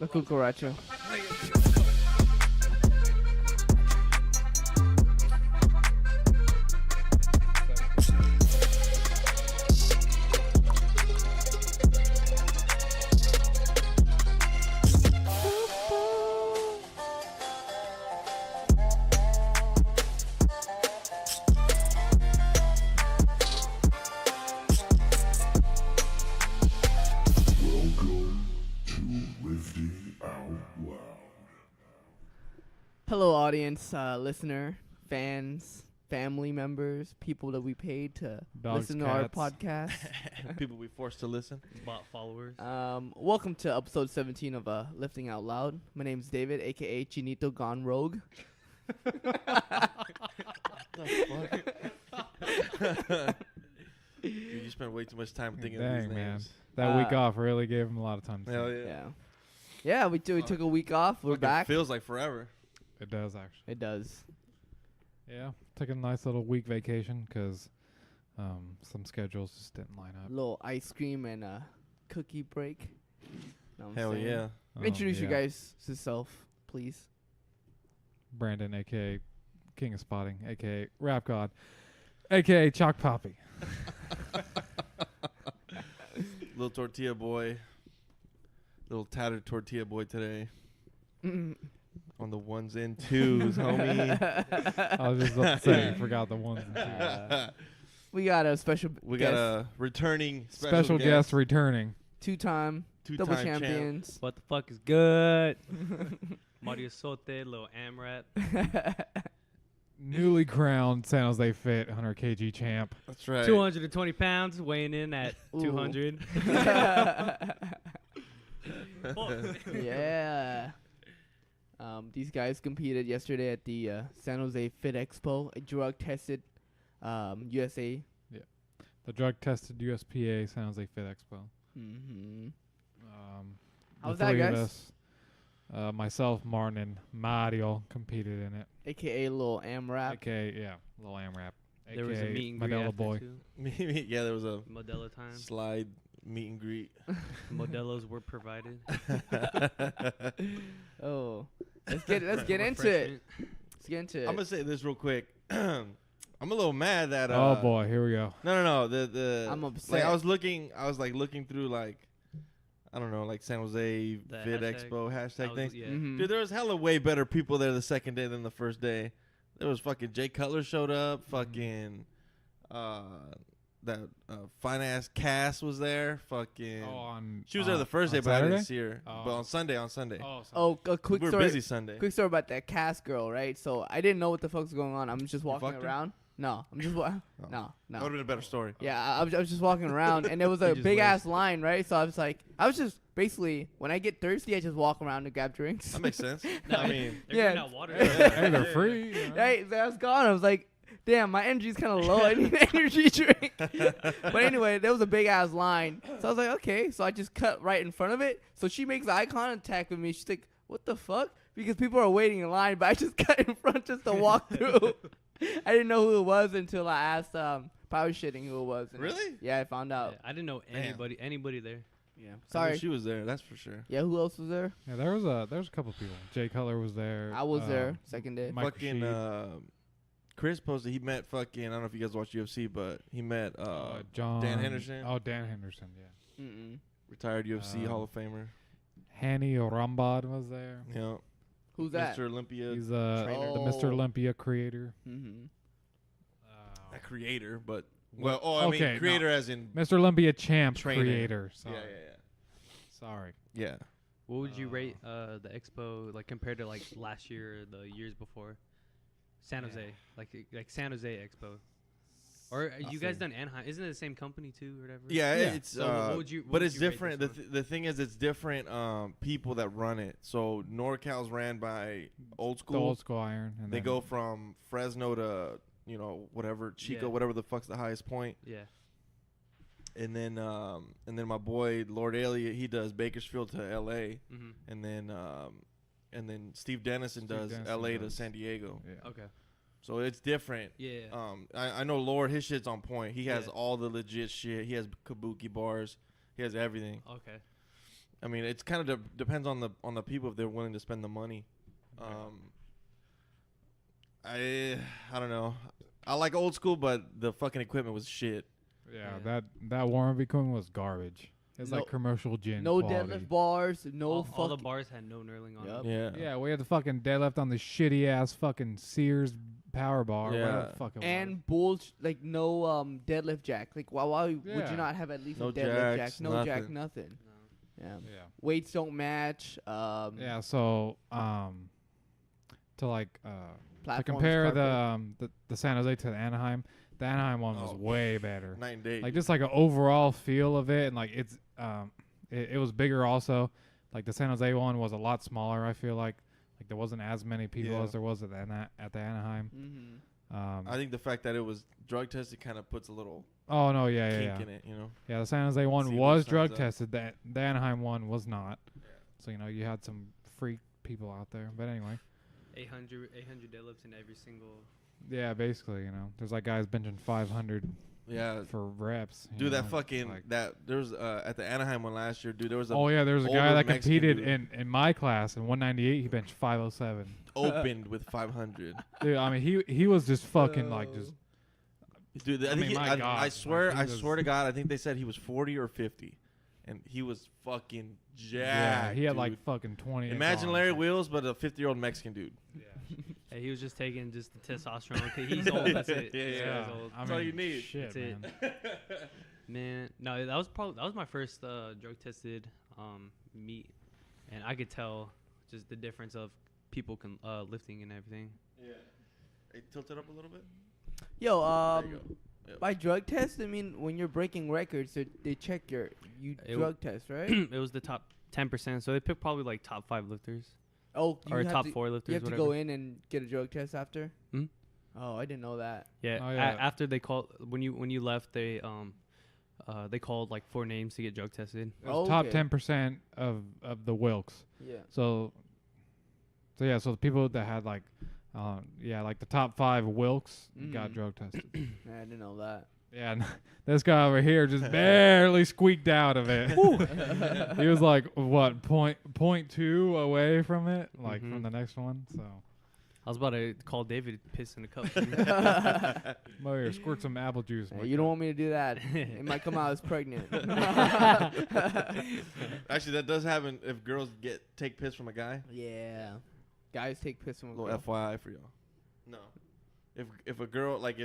La cucaracha. Hello, audience, listener, fans, family members, people that we paid to Dogs, listen cats. to our podcast. People we forced to listen. Bot followers. Welcome to episode 17 of Lifting Out Loud. My name's David, aka Chinito Gone Rogue. You spent way too much time thinking Dang, of these man. names. That week off really gave him a lot of time to Hell think. yeah. Yeah, we took a week off. We're Fucking back. Feels like forever. It does, actually. It does. Yeah. Took a nice little week vacation because some schedules just didn't line up. Little ice cream and cookie break. Know what I'm Hell saying? yeah. Introduce you yeah. guys to yourself, please. Brandon, a.k.a. King of Spotting, a.k.a. Rap God, a.k.a. Chalk Poppy. Little tortilla boy. Little tattered tortilla boy today. On the ones and twos, homie. I was just about to say, forgot the ones and twos. We got a special We guest, got a returning Special guest returning. two-time double two-time champ. champions. What the fuck is good? Mario Sote, little AMRAP. Newly crowned San Jose Fit 100 kg champ. That's right. 220 pounds, weighing in at Ooh. 200. Yeah. These guys competed yesterday at the San Jose Fit Expo, a drug-tested USA. The drug tested USPA San Jose Fit Expo. Mm-hmm. The How's that, three of guys? us, myself, Martin, and Mario competed in it. AKA Lil AMRAP. AKA, yeah, Lil AMRAP. There was a AKA meet and greet Modelo after boy. too. Yeah, there was a Modelo time. slide meet and greet. Modelos were provided. Oh, let's get into it. Refreshment. Let's get into it. I'm gonna say this real quick. I'm a little mad that. Oh boy, here we go. No. The I'm upset. Like I was looking through like, I don't know, like San Jose The Vid hashtag. Expo hashtag things. Yeah. Mhm. Dude, there was hella way better people there the second day than the first day. There was fucking Jay Cutler showed up. Fucking, that fine ass Cass was there. Fucking. She was there the first day, but I didn't see her. Oh. But on Sunday. Oh, a quick We were story. busy Sunday. Quick story about that cast girl, right? So I didn't know what the fuck's going on. I'm just walking fucked her? around. No, I'm just Oh. no. That would have been a better story. Yeah, I was just walking around, and there was a You just big ass waved. line, right? So I was just basically, when I get thirsty, I just walk around to grab drinks. That makes sense. No, I mean, they're Yeah. giving out water. Hey, they're free. You know? Right, so I was gone. I was like, damn, my energy's kind of low. I need an energy drink. But anyway, there was a big ass line. So I was like, okay. So I just cut right in front of it. So she makes eye contact with me. She's like, what the fuck? Because people are waiting in line, but I just cut in front just to walk through. I didn't know who it was until I asked power shitting who it was. And Really? Yeah, I found out. Yeah, I didn't know Damn. anybody there. Yeah. I knew Sorry. she was there. That's for sure. Yeah, who else was there? Yeah, there was a couple people. Jay Cutler was there. I was there second day. Mike Fucking Rashid, Chris posted he met fucking, I don't know if you guys watch UFC, but he met John Dan Henderson. Oh, Dan Henderson, yeah. Mm-mm. retired UFC Um, Hall of Famer. Hanny Rambad was there. You know, Who's that? Mr. Olympia, He's trainer. the Mr. Oh. Olympia creator. Mm-hmm. a creator, but I Okay, mean creator as in Mr. Olympia champ Trainer. creator. yeah, Sorry. Sorry. yeah. What would you rate the expo like compared to like last year or the years before? San Jose, like San Jose Expo, or you guys done Anaheim? Isn't it the same company too, or whatever? Yeah, Yeah. it's So what would you- what but would it's you rate different. this The thing is, it's different people that run it. So NorCal's ran by Old The School. old school iron. And They then go from Fresno to whatever Chico, Yeah. whatever the fuck's the highest point. Yeah. And then my boy Lord Elliott, he does Bakersfield to L.A. Mm-hmm. and then Steve Dennison Steve does Dennison L.A. to does. San Diego. Yeah. Okay. So it's different. Yeah. I know Lord, his shit's on point. He has Yeah. all the legit shit. He has kabuki bars. He has everything. Okay. I mean, it's kind of depends on the people if they're willing to spend the money. I don't know. I like old school, but the fucking equipment was shit. Yeah, that Warren equipment was garbage. It's No- like commercial gin. No quality. deadlift bars. No all the fucking. bars had no knurling on Yup. them. Yeah. Yeah, we had the fucking deadlift on the shitty ass fucking Sears power bar. Yeah. Whatever the fuck it was. And like no deadlift jack. Like why would Yeah. you not have at least No a deadlift jacks, jack? No jack, nothing. nothing. Yeah. yeah. Weights don't match. Yeah, so to like to platforms, compare carpet. the San Jose to the Anaheim one was Oh. way better. Night and day. Like just like an overall feel of it, and like it's it was bigger also. Like the San Jose one was a lot smaller. I feel like there wasn't as many people Yeah. as there was at the Anaheim. Mm-hmm. I think the fact that it was drug tested kind of puts a little Oh no, yeah, kink in it, you know. Yeah, the San Jose one See which was side's drug up. tested. The Anaheim one was not. So you had some freak people out there. But anyway, 800 deadlifts in every single. yeah, basically, there's like guys benching 500 Yeah. for reps. you Dude, that know, fucking like- there was at the Anaheim one last year, dude. There was a Oh yeah, there was a guy older that Mexican competed dude. in my class in 198. He benched 507. opened with 500. Dude, I mean he was just fucking like just. Dude, I mean, my God, I like, swear, he I was- swear to God, I think they said he was 40 or 50, and he was fucking jacked. Yeah, he had dude. like fucking 20. Imagine Larry Wheels, but a 50-year-old Mexican dude. Hey, he was just taking just the testosterone. 'Cause he's old. That's it. Yeah, Yeah, He's old. I That's mean, all you need. Shit, That's it. man. Man, no, that was my first drug tested meet, and I could tell just the difference of people lifting and everything. Yeah. Hey, tilt it up a little bit. Yo, There you go. Yep. by drug test, I mean when you're breaking records, they check you drug test, right? It was the top 10%, so they picked probably like top 5 lifters Oh, or have top to, 4 lifters. You have to whatever. go in and get a drug test after. Hmm? Oh, I didn't know that. Yeah. Oh, yeah. After they called when you left, they called like 4 names to get drug tested. It was top Okay. 10% of the Wilkes. Yeah. So yeah, so the people that had like like the top 5 Wilkes got Mhm. drug tested. I didn't know that. Yeah, and this guy over here just barely squeaked out of it. He was like what point 2 away from it, like from Mhm. the next one. So I was about to call David to piss in a cup. well, here, squirt some apple juice. Hey, you don't want me to do that. It might come out as pregnant. Actually, that does happen if girls take piss from a guy. Yeah. Guys take piss from a Little girl. FYI for y'all. No. If a girl like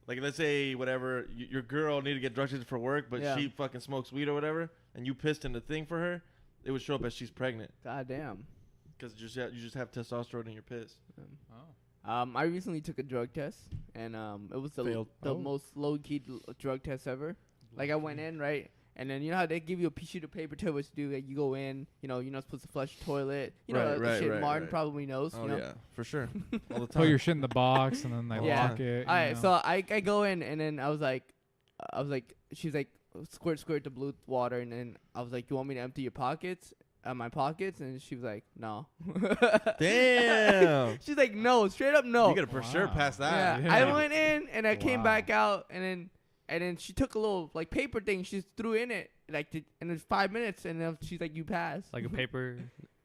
let's say whatever your girl needed to get drug tested for work, but Yeah. she fucking smokes weed or whatever, and you pissed in the thing for her, it would show up as she's pregnant God damn. because you just have testosterone in your piss. I recently took a drug test, and it was the Failed. Oh. most low-key drug test ever. Like, I went in, right? And then, you know how they give you a sheet of paper, tell you what to do? Like, you go in, you're not supposed to flush the toilet. You know, Right, the right, shit right, Martin right. probably knows. Oh you know? yeah, for sure, all the Put time. your shit in the box and then they Yeah. lock it. All right, so I go in, and then I was like, she's like, squirt the blue water, and then I was like, you want me to empty your pockets? My pockets? And she was like, no. Damn, She's like, no, straight up no. you gotta for sure Wow. pass that. Yeah, I Yeah. went in and I came Wow. back out, and then she took a little like paper thing, she just threw in it and it's 5 minutes, and then she's like, you passed. like a paper,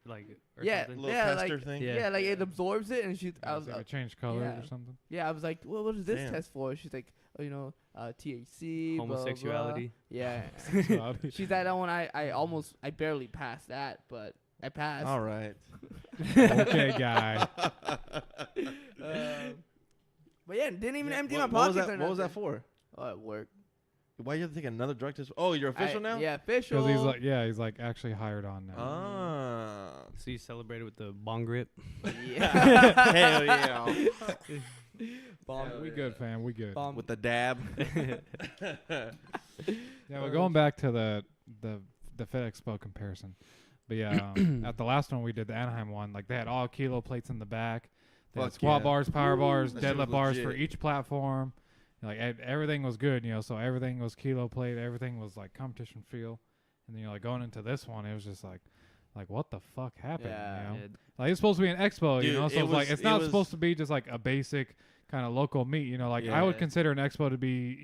like or Yeah. something. Little Yeah, tester like- thing. Yeah. yeah, like it absorbs it, and she, I I was, like it changed colors yeah. or something. yeah, I was like, well, what is this Damn. test for? She's like, oh, THC, blah, blah, blah. Homosexuality. Yeah, Sexuality. she's at that one. I barely passed that, but I passed. All right. Okay, guy. But yeah, didn't even empty What- my what was pockets. that? or What was that nothing. for? Oh, at work. Why you have to take another drug test? Oh, you're official now. Yeah, official. Because he's like actually hired on now. Ah. So you celebrated with the bong grip. Yeah. Hell yeah. Bomb. We good, fam. We good. Bomb. With the dab. Yeah, but going back to the Fit Expo comparison. But yeah, at the last one we did, the Anaheim one, like they had all kilo plates in the back. They had Fuck squat yeah. bars, power bars, That shit was deadlift bars for legit. each platform. Like everything was good, so everything was kilo plate, everything was like competition feel. And then like going into this one, it was just like what the fuck happened? Yeah. Yeah. Like it's supposed to be an expo, Dude, so it it's like was- it's it not was- supposed to be just like a basic kind of local meet, like I would Yeah. consider an expo to be,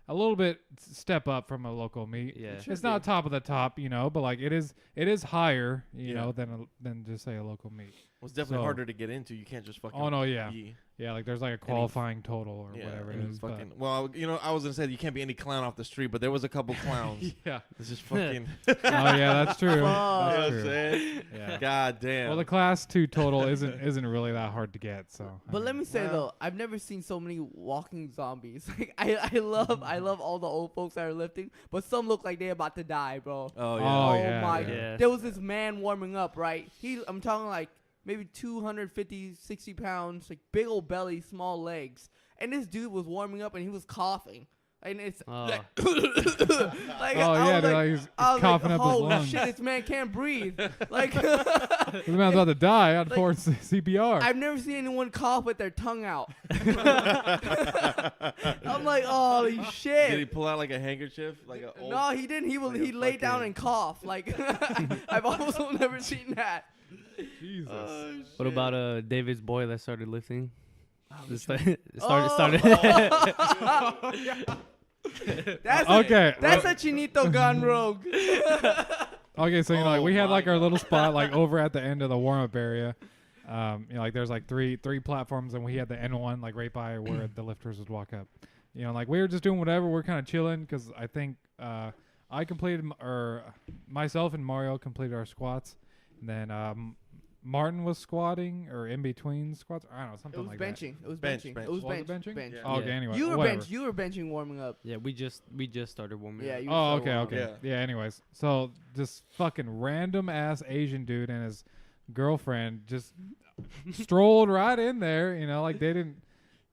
a little bit step up from a local meet. Yeah. It's not top of the top, but like it is higher, you Yeah. know, than just say a local meet. Well, it's definitely So- harder to get into. You can't just fucking. Oh no, yeah, be yeah. Like there's like a qualifying total or whatever it any is. fucking. Well, I was gonna say you can't be any clown off the street, but there was a couple clowns. But yeah. It's just fucking. Oh yeah, that's true. You know That's what I'm true. saying? Yeah. God damn. Well, the class 2 total isn't really that hard to get. So. But let me say Well- though, I've never seen so many walking zombies. Like I love all the old folks that are lifting, but some look like they're about to die, bro. Oh yeah. Oh, Oh yeah, my! yeah. Yeah. There was this man warming up, right? I'm talking like maybe 250, 60 pounds, like big old belly, small legs, and this dude was warming up and he was coughing, and it's Oh. like, like Oh I yeah, was they're like, like he's I was coughing like, up his holy lungs. shit, this man can't breathe. Like This man's about to die on Like, for CPR. I've never seen anyone cough with their tongue out. I'm like, holy shit. Did he pull out like a handkerchief, like a old? No, he didn't. He like he a laid down fucking- and coughed. Like I've also never seen that. Jesus. What about David's boy that started lifting? Started. That's Okay. That's a Chinito gone rogue. Okay, so like Oh we had my like our little spot like over at the end of the warm up area. Like there's like three platforms, and we had the end one like right by where the lifters would walk up. Like we were just doing whatever. We're kind of chilling because I think I completed or myself and Mario completed our squats, and then Martin was squatting or in between squats. I don't know, It something was like benching. It was Bench, benching. bench. It was Was it bench. benching? Bench. Yeah. that. Okay, Yeah. anyway, You were whatever. bench. You were benching warming up. Yeah, we just started warming Yeah. up. You Oh, started okay, warming up. okay. Yeah, anyways. So this fucking random ass Asian dude and his girlfriend just strolled right in there, like they didn't.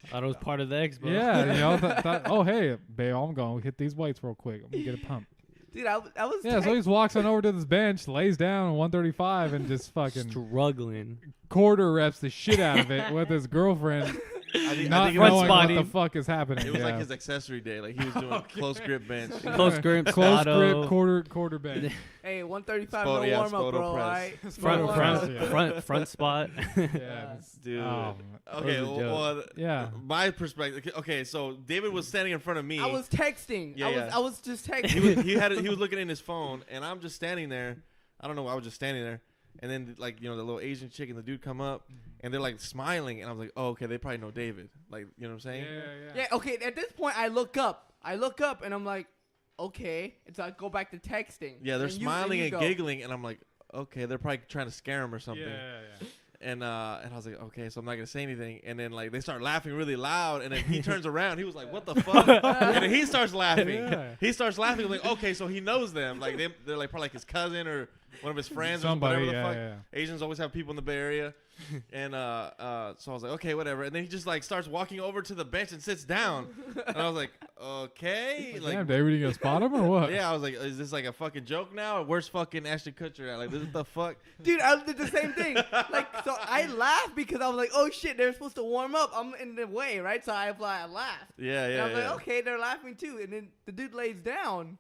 Thought it was part of the expo. Yeah, thought, oh, hey, babe, I'm going to hit these weights real quick. I'm going to get a pump. Dude, I was. Yeah, so he just walks on over to this bench, lays down on 135, and just fucking struggling. quarter reps the shit out of it with his girlfriend. I think Not it front knowing was, what spotting. the fuck is happening. it was like yeah. his accessory day. Like he was doing close grip bench. Close grip, Close Spotto. grip, quarter bench. Hey, 135 Spoto, no yeah, warm up, Spoto bro. press. Alright. Front- No front- warm-up. yeah. front spot. Yeah, Dude. oh, Okay, That was a well, yeah. my perspective. Okay, so David was standing in front of me. I was texting. Yeah. I was just texting. he was looking in his phone, and I'm just standing there. I don't know. I was just standing there, and then like the little Asian chick and the dude come up, and they're like smiling, and I was like, oh, okay, they probably know David. Like, you know what I'm saying? Yeah, okay, at this point, I look up, and I'm like, okay. And so I go back to texting. Yeah, they're And you- smiling you and go. giggling, and I'm like, okay, they're probably trying to scare him or something. Yeah. And I was like, okay, so I'm not gonna say anything. And then like they start laughing really loud, and then he turns around. He was like, what the fuck? And then he starts laughing. Yeah. He starts laughing. I'm like, okay, so he knows them. Like they're like probably like his cousin or one of his friends Somebody, or whatever the yeah, fuck. yeah. Asians always have people in the Bay Area. And so I was like, okay, whatever. And then he just like starts walking over to the bench and sits down. And I was like, okay. Damn, Like, David, you gonna spot him or what? yeah, I was like, is this like a fucking joke now? Or where's fucking Ashton Kutcher at? Like, this is the fuck. Dude, I did the same thing. Like, so I laughed because I was like, oh shit, they're supposed to warm up. I'm in the way, right? So I laughed. Yeah, And yeah, I was yeah. like, okay, they're laughing too. And then the dude lays down.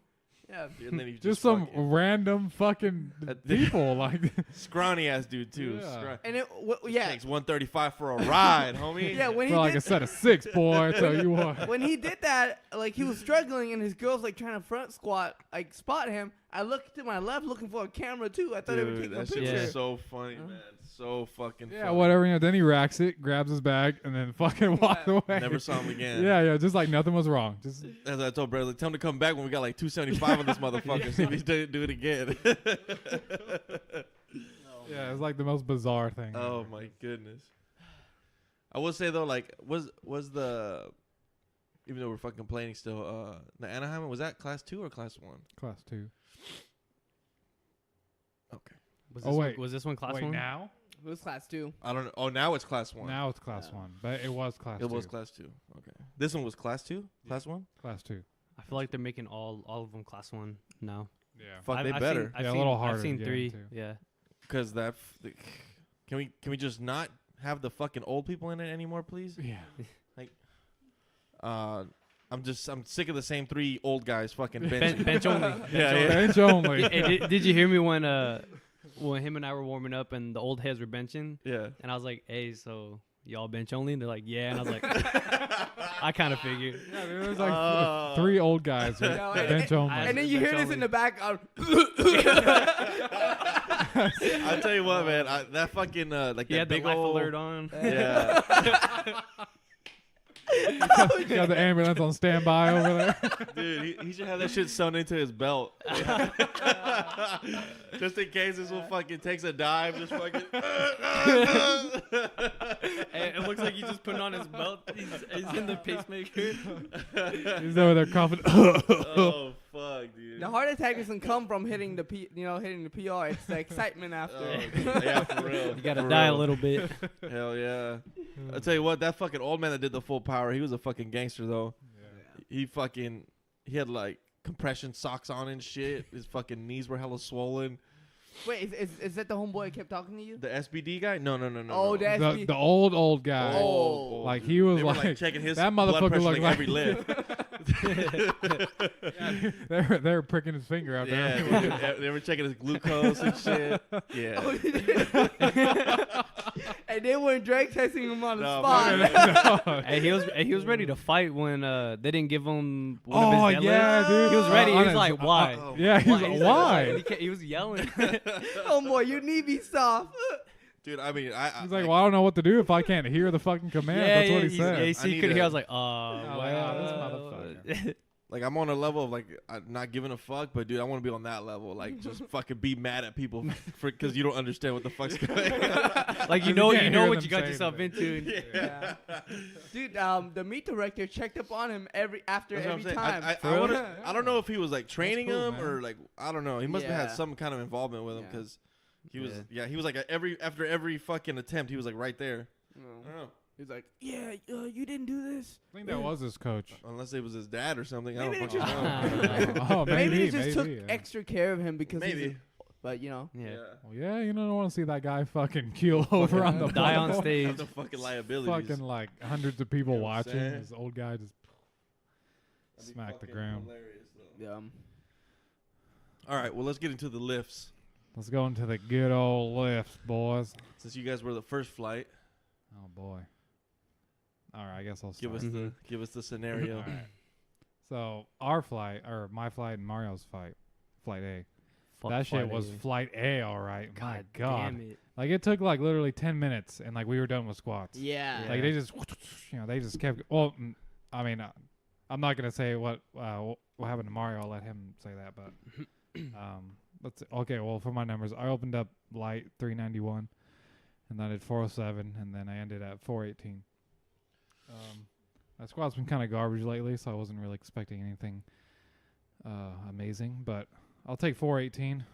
Yeah. And then he Just some fucking- random fucking people like. scrawny ass dude too. Yeah. And it, yeah. Takes 135 for a ride, homie. Yeah, when he For like a did set of 6, boy. I tell you what. when he did that, like he was struggling and his girl's like trying to front squat, like spot him. I looked to my left looking for a camera too. I thought they were Dude, taking a that shit picture. was so funny, man. So fucking Yeah, funny. whatever. Then he racks it, grabs his bag, and then fucking walks away. Never saw him again. Yeah, just like nothing was wrong. Just As I told brother, tell him to come back when we got like 275 on this motherfucker. See if he do it again. yeah, it's like the most bizarre thing. Oh ever. my goodness. I will say though, like, was the even though we're fucking complaining still, the Anaheim, was that class 2 or class 1? Class 2. Okay. Was Oh, this wait. One, was this one class Wait, one? now? It was class 2. I don't know. Oh, now it's class 1. Now it's class Yeah. 1, but it was class 2. It was class 2. Okay. This one was class 2? Class 1? Class 2. I feel like they're making all of them class one now. Yeah. Fuck, I've they better. Seen, I've Yeah, a seen, little I've harder seen to get 3. into. Yeah. Because that. Can we just not have the fucking old people in it anymore, please? Yeah. I'm sick of the same 3 old guys fucking benching. Bench only. Yeah, yeah. Bench only. Hey, did you hear me when him and I were warming up and the old heads were benching? Yeah. And I was like, hey, so y'all bench only? And they're like, yeah. And I was like, I kind of figured. Yeah, there was like 3 old guys with No, bench only. And then you hear this in the back. I'll tell you what, man. That fucking like He that had the big life old alert on. Yeah. Got the ambulance on standby over there. Dude, he should have that shit sewn into his belt. Just in case this one fucking takes a dive, just fucking. It looks like he's just putting on his belt. He's in the pacemaker. He's over there coughing. Oh fuck, dude. The heart attack doesn't come from hitting the hitting the PR. It's the excitement after. Oh, yeah, for real. You gotta For die real. a little bit. Hell yeah. I'll tell you what, that fucking old man that did the full power, he was a fucking gangster though. He had like compression socks on and shit. His fucking knees were hella swollen. Wait, is that the homeboy that kept talking to you? The SBD guy? No. Oh, no. that's The old guy. Oh. Like he was They were, like checking his that blood motherfucker pressure looked like every lift. they were pricking his finger out Yeah, there. dude, they were checking his glucose and shit. Yeah. And they weren't drag testing him on the No, spot. No. Hey, he was ready to fight when they didn't give him one Oh of his deadlifts. yeah, dude. He was ready. He On was his- like, why? Yeah, he's Why? like, why? He was yelling. Oh boy, your knee be soft. Dude, I mean, He's like, well, I don't know what to do if I can't hear the fucking command. That's what he said. Yeah, I so you need could a- hear. I was like, wow, this motherfucker. like I'm on a level of like not giving a fuck, but dude, I want to be on that level. Like just fucking be mad at people because you don't understand what the fuck's going on. Like you You know can't hear what them you got say yourself anything. into. Yeah. Dude, the meat director checked up on him after That's what I'm every saying. time. I For real? I don't know if he was like training cool, him man. or like I don't know. He must have had Yeah. some kind of involvement with him Yeah. because he was he was like after every fucking attempt he was like right there. No. I don't know. He's like, yeah, you didn't do this. I think that was his coach. Unless it was his dad or something. I Maybe don't they fucking know. Oh, Maybe maybe, he just took yeah. extra care of him because he's Maybe. but you know. Yeah. Well, yeah, you don't want to see that guy fucking keel over on the Die on platform. stage. Have the fucking liabilities. Fucking like hundreds of people You know what I'm watching. saying? This old guy just That'd be smack the fucking ground. hilarious, though. Yeah. All right, well let's get into the lifts. Let's go into the good old lifts, boys. Since you guys were the first flight, Oh boy. All right, I guess I'll give start. us give us the scenario. All right. So our flight, or my flight and Mario's flight, flight A. That shit was flight A, all right. My God. Damn it. Like it took like literally 10 minutes, and like we were done with squats. Yeah. Like they just, they just kept. Well, I mean, I'm not gonna say what happened to Mario. I'll let him say that. But okay. Well, for my numbers, I opened up light 391, and then I did 407, and then I ended at 418. My squat's been kind of garbage lately, so I wasn't really expecting anything amazing. But I'll take 418.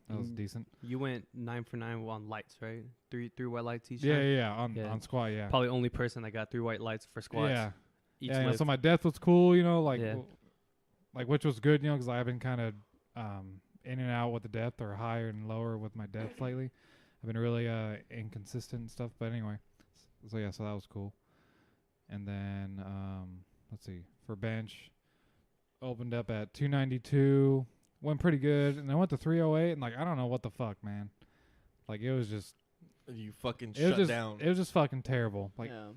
That was decent. You went 9 for 9 on lights, right? Three white lights each. Yeah, time? yeah, Yeah. on squat, yeah. Probably only person that got 3 white lights for squats. Yeah. Each Yeah, lift. so my depth was cool, like, Yeah. like which was good, because I've been kind of in and out with the depth or higher and lower with my depth lately. I've been really inconsistent and stuff, but anyway. So yeah, so that was cool. And then let's see, for bench, opened up at 292, went pretty good, and I went to 308, and like I don't know what the fuck, man. Like it was just You fucking it was shut just down. it was just fucking terrible. Like yeah.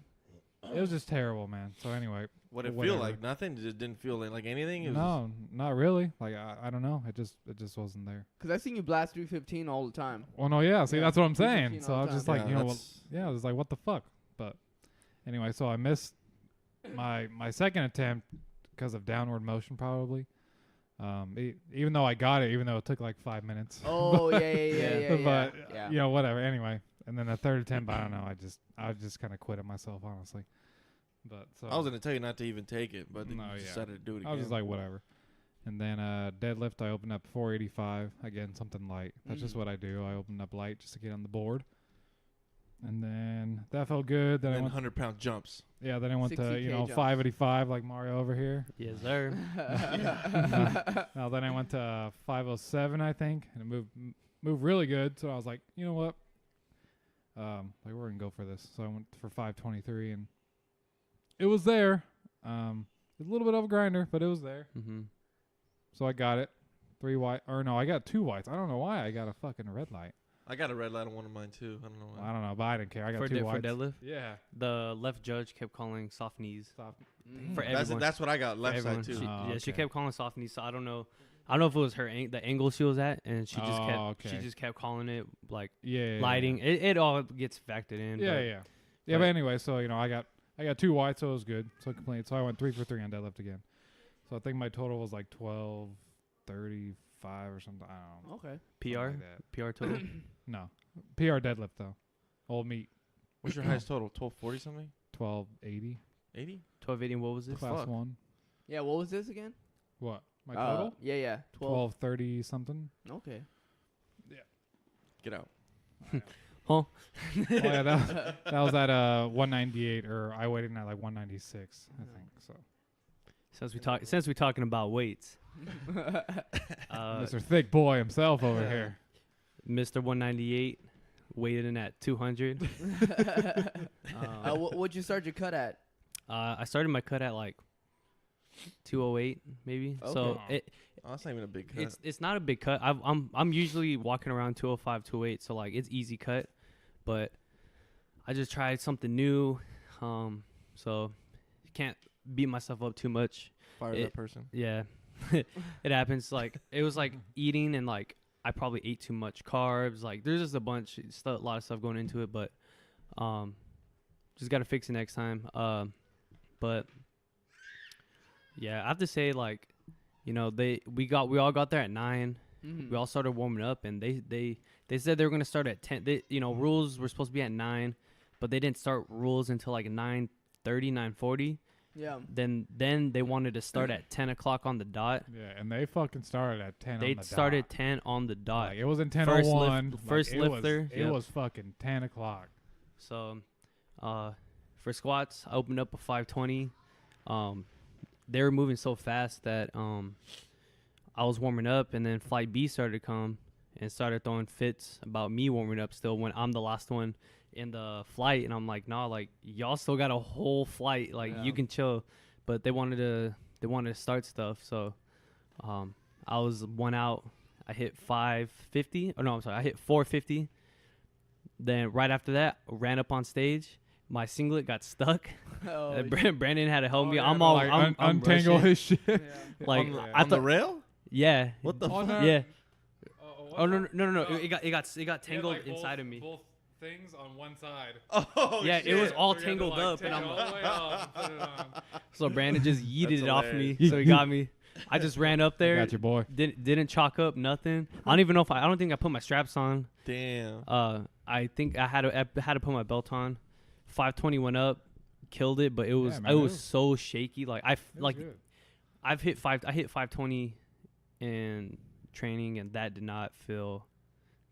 it was just terrible, man. So anyway. What it whatever. feel like? Nothing. Just didn't feel like anything. It was No, not really. Like I don't know. It just wasn't there. Because I seen you blast 315 all the time. Well, no, yeah. See, Yeah, that's what I'm 315 saying. So all I the was just time. like, Yeah, well, that's- yeah. I was like, what the fuck? But anyway, so I missed my second attempt because of downward motion, probably. Even though I got it, even though it took like 5 minutes. Oh yeah. But yeah. whatever. Anyway, and then the third attempt, I don't know. I just kind of quit it myself, honestly. But so I was gonna tell you not to even take it, but then No, you yeah. decided to do it again. I was just like, whatever. And then deadlift, I opened up 485. Again, something light. That's just what I do. I opened up light just to get on the board. And then that felt good. Then and I then went, 100-pound jumps. yeah. Then I went to 60K jumps. 585 like Mario over here. Yes, sir. Now then I went to 507, I think, and it moved really good. So I was like, you know what? Like we're gonna go for this. So I went for 523, and it was there. It was a little bit of a grinder, but it was there. Mm-hmm. So I got it. 3 white, or no, I got 2 whites. I don't know why I got a fucking red light. I got a red light on one of mine too. I don't know why. I don't know, but I didn't care. I got for, two for whites. deadlift. Yeah. The left judge kept calling soft knees Soft. for That's everyone. that's what I got For left everyone. side too. She, Oh, yeah, she okay. kept calling soft knees. So I don't know if it was her the angle she was at, and she just kept she okay. just kept calling it like Yeah. lighting. It all gets factored in. Yeah, but yeah. But anyway, so I got two whites, so it was good. So complete. So I went 3 for 3 on deadlift again. So I think my total was like 1235 or something. I don't know. Okay. PR Something like that. PR total. No, PR deadlift though. Old meat What's your highest total? 1240 something? 1280 80? 1280. What was it? class fuck? 1. Yeah. What was this again? What? My total? Yeah. 1230 something. Okay. Get out. Oh yeah, that was at 198, or I weighed in at like 196, I think. So Since we talking about weights, Mr. Thick Boy himself over here. Mr. 198 weighed in at 200. What'd you start your cut at? I started my cut at like 208 maybe. So Okay. Oh, that's not even a big cut. it's not a big cut. I'm usually walking around 205, 208, so like it's easy cut, but I just tried something new. So can't beat myself up too much. Fire that person. Yeah, it happens. Like it was like eating, and like I probably ate too much carbs. Like there's just a lot of stuff going into it, but just gotta fix it next time. But yeah, I have to say, like, we all got there at 9. Mm-hmm. We all started warming up, and they said they were gonna start at 10. Rules were supposed to be at 9, but they didn't start rules until like 9:30, 9:40. Yeah. Then they wanted to start at 10 o'clock on the dot. Yeah, and they fucking started at 10 They on the started dot. 10 on the dot. Like, it wasn't First 10:01. first it lifter, Was, it yep. was fucking 10 o'clock. So, for squats, I opened up a 520. They were moving so fast that I was warming up, and then flight B started to come and started throwing fits about me warming up still when I'm the last one in the flight, and I'm like, nah, like y'all still got a whole flight, like you can chill. But they wanted to start stuff, so I was one out. I hit 550. Oh no, I'm sorry, I hit 450. Then right after that, ran up on stage. My singlet got stuck. Oh, Brandon had to help me. yeah, I'm to, all like, I'm untangle rushing. his shit. yeah. Like on the, I on the thought, rail? yeah, What the On fuck? the- yeah. Oh, Oh no! It got tangled inside of me. Both things on one side. Oh, Yeah, shit. it was all So you had to, tangled like, up, take and it I'm all the way off and put it on. so Brandon just yeeted That's it off me. hilarious. So he got me. I just ran up there. Got your boy. Didn't chalk up nothing. I don't think I put my straps on. Damn. I think I had to put my belt on. 520 went up, killed it, but it was man, it it was was- so shaky. Like It was good. I hit 520 in training, and that did not feel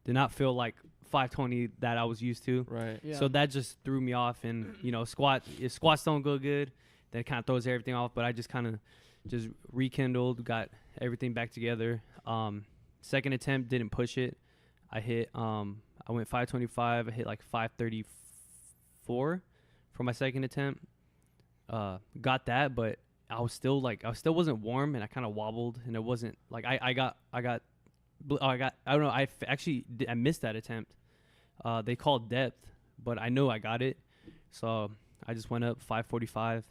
like 520 that I was used to. Right. Yeah. So that just threw me off, and if squats don't go good, then it kind of throws everything off. But I just kind of just rekindled, got everything back together. Second attempt didn't push it. I went 525. I hit like 534 for my second attempt. Got that, but I still wasn't warm, and I kind of wobbled, and it wasn't like I don't know. I missed that attempt. They called depth, but I know I got it, so I just went up 545,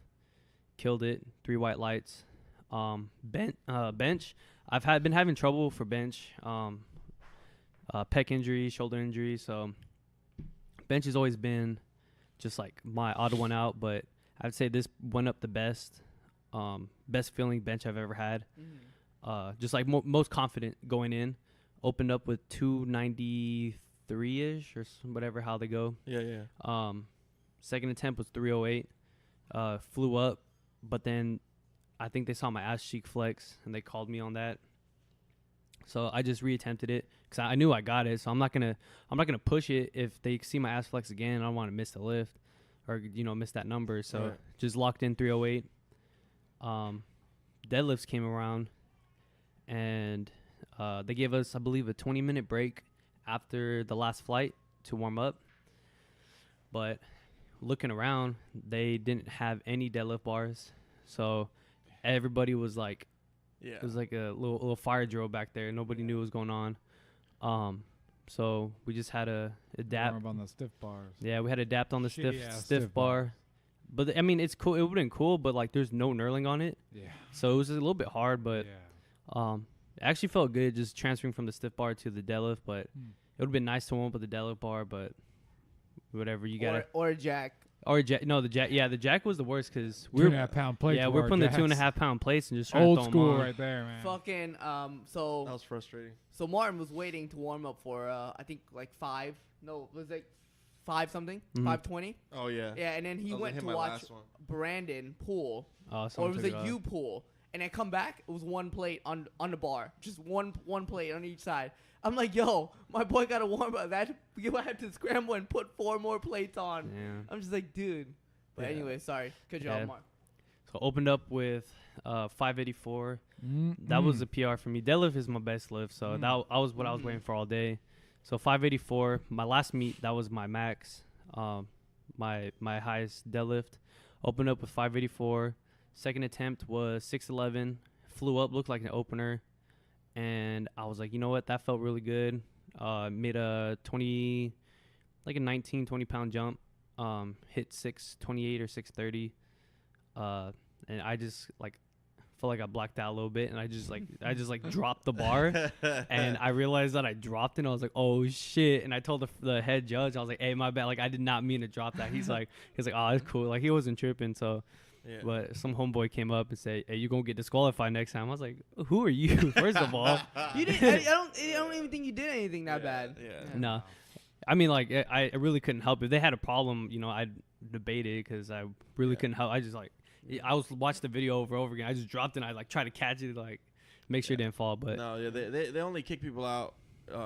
killed it, 3 white lights. Bench. I've been having trouble for bench. Pec injury, shoulder injury, so bench has always been just like my odd one out, but I'd say this went up the best. Best feeling bench I've ever had. Just like most confident going in. Opened up with 293-ish or whatever, how they go. Yeah. Second attempt was 308. Flew up, but then I think they saw my ass cheek flex, and they called me on that. So I just reattempted it because I knew I got it. So I'm not gonna push it if they see my ass flex again. I don't want to miss the lift or miss that number. So Right. just locked in 308. Deadlifts came around, and they gave us, I believe, a 20-minute break after the last flight to warm up. But looking around, they didn't have any deadlift bars, so everybody was like, Yeah. it was like a little fire drill back there. Nobody knew what was going on. So we just had to adapt. Warm up on the stiff bars. Yeah, we had to adapt on the Shitty-ass stiff bar. But I mean, it's cool. It would have been cool, but like, there's no knurling on it, Yeah. so it was a little bit hard. But yeah. it actually felt good just transferring from the stiff bar to the deadlift. But Hmm. it would have been nice to warm up with the deadlift bar. But whatever, you gotta or a jack. or jack. No, the jack. Yeah, the jack was the worst because we 2.5 pound plates. yeah we're putting the 2.5 pound plates and just trying Old to throw school 'em on. right there, man. Fucking That so was frustrating. Martin was waiting to warm up for I think like 5. No, it was like 5 something, Mhm. 5:20. Oh yeah. Yeah, and then he went to watch Brandon pull, or it Someone was took a it you off. pull, and then come back. It was one plate on the bar, just one plate on each side. I'm like, yo, my boy got to warm up. That you had to scramble and put 4 more plates on. Yeah. I'm just like, dude. But Yeah. anyway, sorry, good Yeah. job, Mark. So opened up with 584. That was a PR for me. Deadlift is my best lift, so that I was what I was waiting for all day. So 584, my last meet, that was my max, my highest deadlift. Opened up with 584. Second attempt was 611. Flew up, looked like an opener, and I was like, you know what, that felt really good. Made a 19, 20 pound jump. Hit 628 or 630. And I just like felt like I blacked out a little bit, and I just dropped the bar, and I realized that I dropped it, and I was like, oh shit. And I told the head judge, I was like, hey, my bad, like I did not mean to drop that. He's like oh, it's cool, like he wasn't tripping. So Yeah. but some homeboy came up and said, hey, you're gonna get disqualified next time. I was like, who are you? First of all. You didn't. I don't even think you did anything that bad. Yeah. No, I mean, like I really couldn't help. If they had a problem, you know, I'd debate it because I really couldn't help. I just like I was watching the video over and over again. I just dropped it and I like tried to catch it, like make sure it didn't fall. But No, yeah, they only kick people out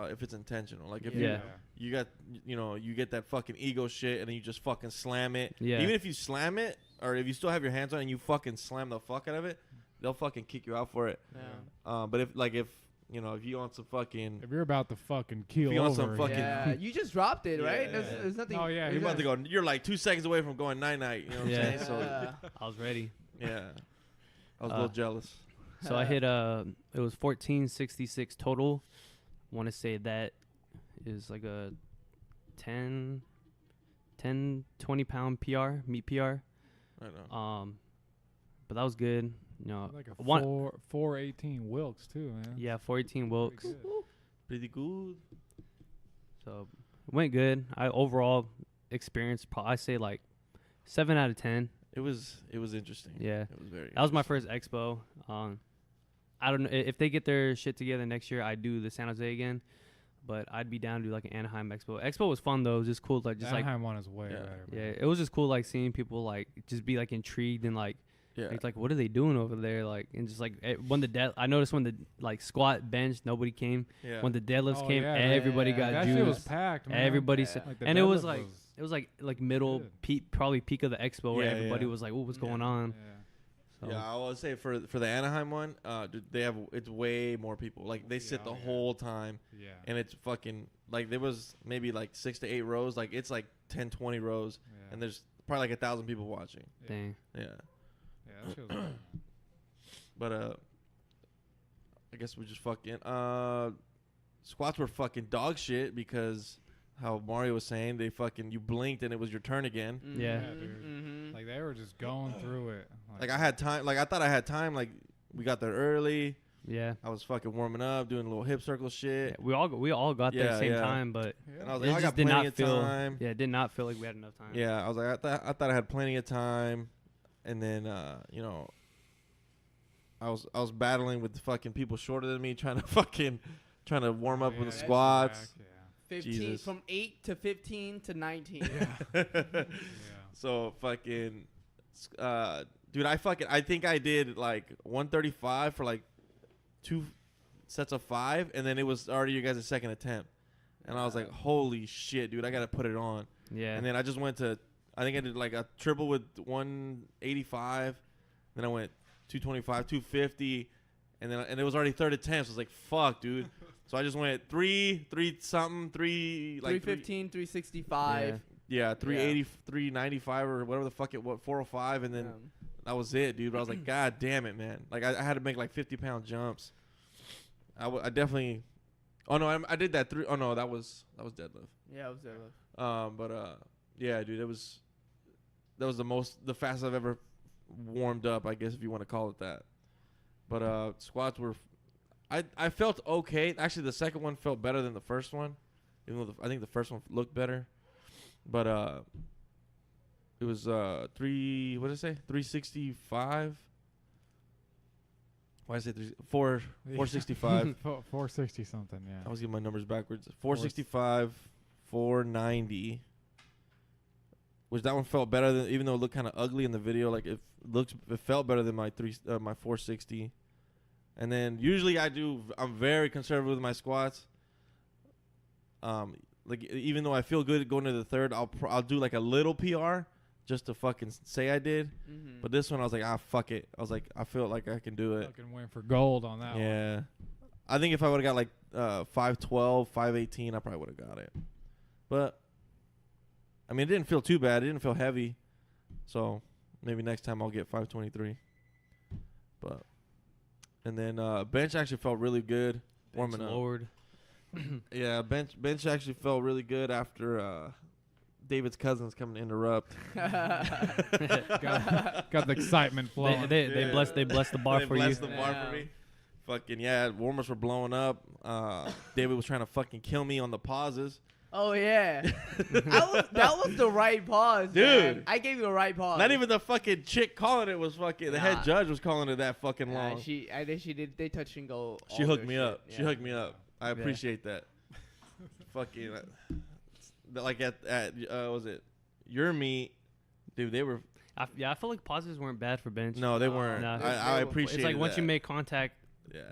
if it's intentional. Like if Yeah. you got you get that fucking ego shit and then you just fucking slam it. Yeah. Even if you slam it or if you still have your hands on it and you fucking slam the fuck out of it, they'll fucking kick you out for it. Yeah. But if you want some fucking If you're about to fucking keel If you want over, some fucking- Yeah, you just dropped it, right? Yeah. There's nothing. Oh, yeah, you're about to go, you're like 2 seconds away from going night. You know what Yeah. I'm saying? So I was ready. yeah, I was a little jealous. So I hit it was 1466 total. Want to say that is like a 20 pound PR, meat PR. I know. But that was good. You know, like a one 418 Wilkes too, man. yeah, 418 Wilkes. Pretty good. Pretty good. So it went good. I overall experience I say like 7 out of 10. It was interesting. Yeah. It was very. That was my first expo. I don't know if they get their shit together next year. I'd do the San Jose again, but I'd be down to do like an Anaheim expo. Expo was fun though. It was just cool, like The just like Anaheim one is way Yeah. better. yeah, Man. it was just cool like seeing people like just be like intrigued and like Yeah. it's like what are they doing over there, like, and just like when I noticed when the like squat bench nobody came. Yeah. When the deadlifts Oh, came, yeah, everybody yeah. got That juiced. shit was packed, man. Everybody Yeah. said, Like, the and it was deadlift like middle good. peak, probably peak of the expo where Yeah, everybody yeah. was like, "Oh, what's Yeah. going on?" Yeah. So, Yeah, I would say for the Anaheim one, dude, it's way more people. Like they sit Yeah, the oh, yeah. whole time, Yeah. and it's fucking like there was maybe like 6 to 8 rows. Like it's like 10, 20 rows, Yeah. and there's probably like 1,000 people watching. dang. Yeah, Yeah, that shit was good, man. but I guess we just fucking squats were fucking dog shit because how Mario was saying you blinked and it was your turn again. Yeah. dude. Mm-hmm. Like they were just going through it. Like I had time. Like I thought I had time. Like we got there early. Yeah. I was fucking warming up, doing a little hip circle shit. Yeah, we all got there at the same Yeah, yeah. time, but And I was it like, I just got did plenty not of feel. time. Yeah, it did not feel like we had enough time. Yeah, I was like, I thought I had plenty of time, and then I was battling with the fucking people shorter than me, trying to warm up with the Yeah, squats. back, 15 Jesus. from 8 to 15 to 19. Yeah. So fucking, dude, I think I did like 135 for like 2 sets of 5, and then it was already your guys' second attempt, and I was like, holy shit, dude, I gotta put it on. Yeah. And then I just went to, I think I did like a triple with 185. Then I went 225, 250, and it was already third attempt. So I was like, fuck, dude. So I just went 315, 315, 365. yeah, 380, 395 or whatever the fuck 405, and then that was it, dude. But I was like, God damn it, man. Like I had to make like 50-pound jumps. I definitely Oh no, I did that 3. Oh no, that was deadlift. Yeah, I was deadlift. Yeah, dude, that was the fastest I've ever warmed up, I guess if you want to call it that. But squats were, I felt okay. Actually, the second one felt better than the first one, even though I think the first one looked better. But it was 365. Why did I say 465? 460 something. Yeah. I was getting my numbers backwards. 465, 490. Which that one felt better than, even though it looked kind of ugly in the video. Like it felt better than my 460. And then usually I'm very conservative with my squats. Like even though I feel good going to the third, I'll do like a little PR just to fucking say I did. Mm-hmm. But this one I was like, fuck it. I was like, I feel like I can do it. Fucking went for gold on that one. Yeah. I think if I would have got like 512, 518, I probably would have got it. But I mean, it didn't feel too bad. It didn't feel heavy. So maybe next time I'll get 523. But and then bench actually felt really good warming up. Lord. Yeah, bench actually felt really good after David's cousins coming to interrupt. got the excitement flowing. They blessed the bar They for you. blessed the bar for me. Fucking yeah, warmers were blowing up. David was trying to fucking kill me on the pauses. Oh yeah, that was the right pause, Dude. man. I gave you a right pause. Not even the fucking chick calling it was fucking. The head judge was calling it that fucking long. I think she did. They touch and go. She hooked me up. She hooked me up. I appreciate that. Fucking like at was it your meet, dude? They were. I feel like pauses weren't bad for bench. No, they weren't. No. I appreciate. It's like once that. you make contact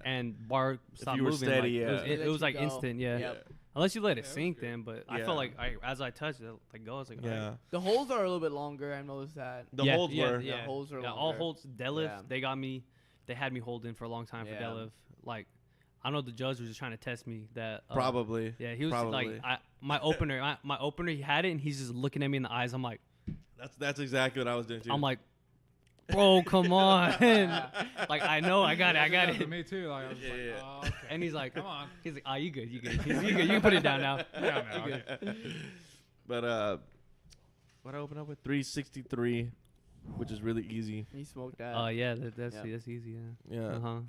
and bar stop you were moving, steady, like, yeah. it was like instant, yeah. Yep. Unless you let it sink, then. But I Yeah. felt like as I touched it, like go, I was like, Yeah. alright. The holes are a little bit longer. I noticed that. The holds were. The holds are all longer. holds deadlift. Yeah. They got me. They had me holding for a long time for Yeah. deadlift. Like I know the judge was just trying to test me. That Probably. Yeah, he was Probably. like my opener. My opener, he had it, and he's just looking at me in the eyes. I'm like, That's exactly what I was doing too. I'm like, bro, come on. Like I know, I got it. For me too. Like, I was Yeah, like, yeah. oh, okay. And he's like, Come on. He's like, you good. You good. You good. You can put it down now. Yeah, no, You okay. good. But what I open up with 363, which is really easy. You smoked that. Oh yeah, that's Yeah. easy. Yeah. Yeah. Uh-huh.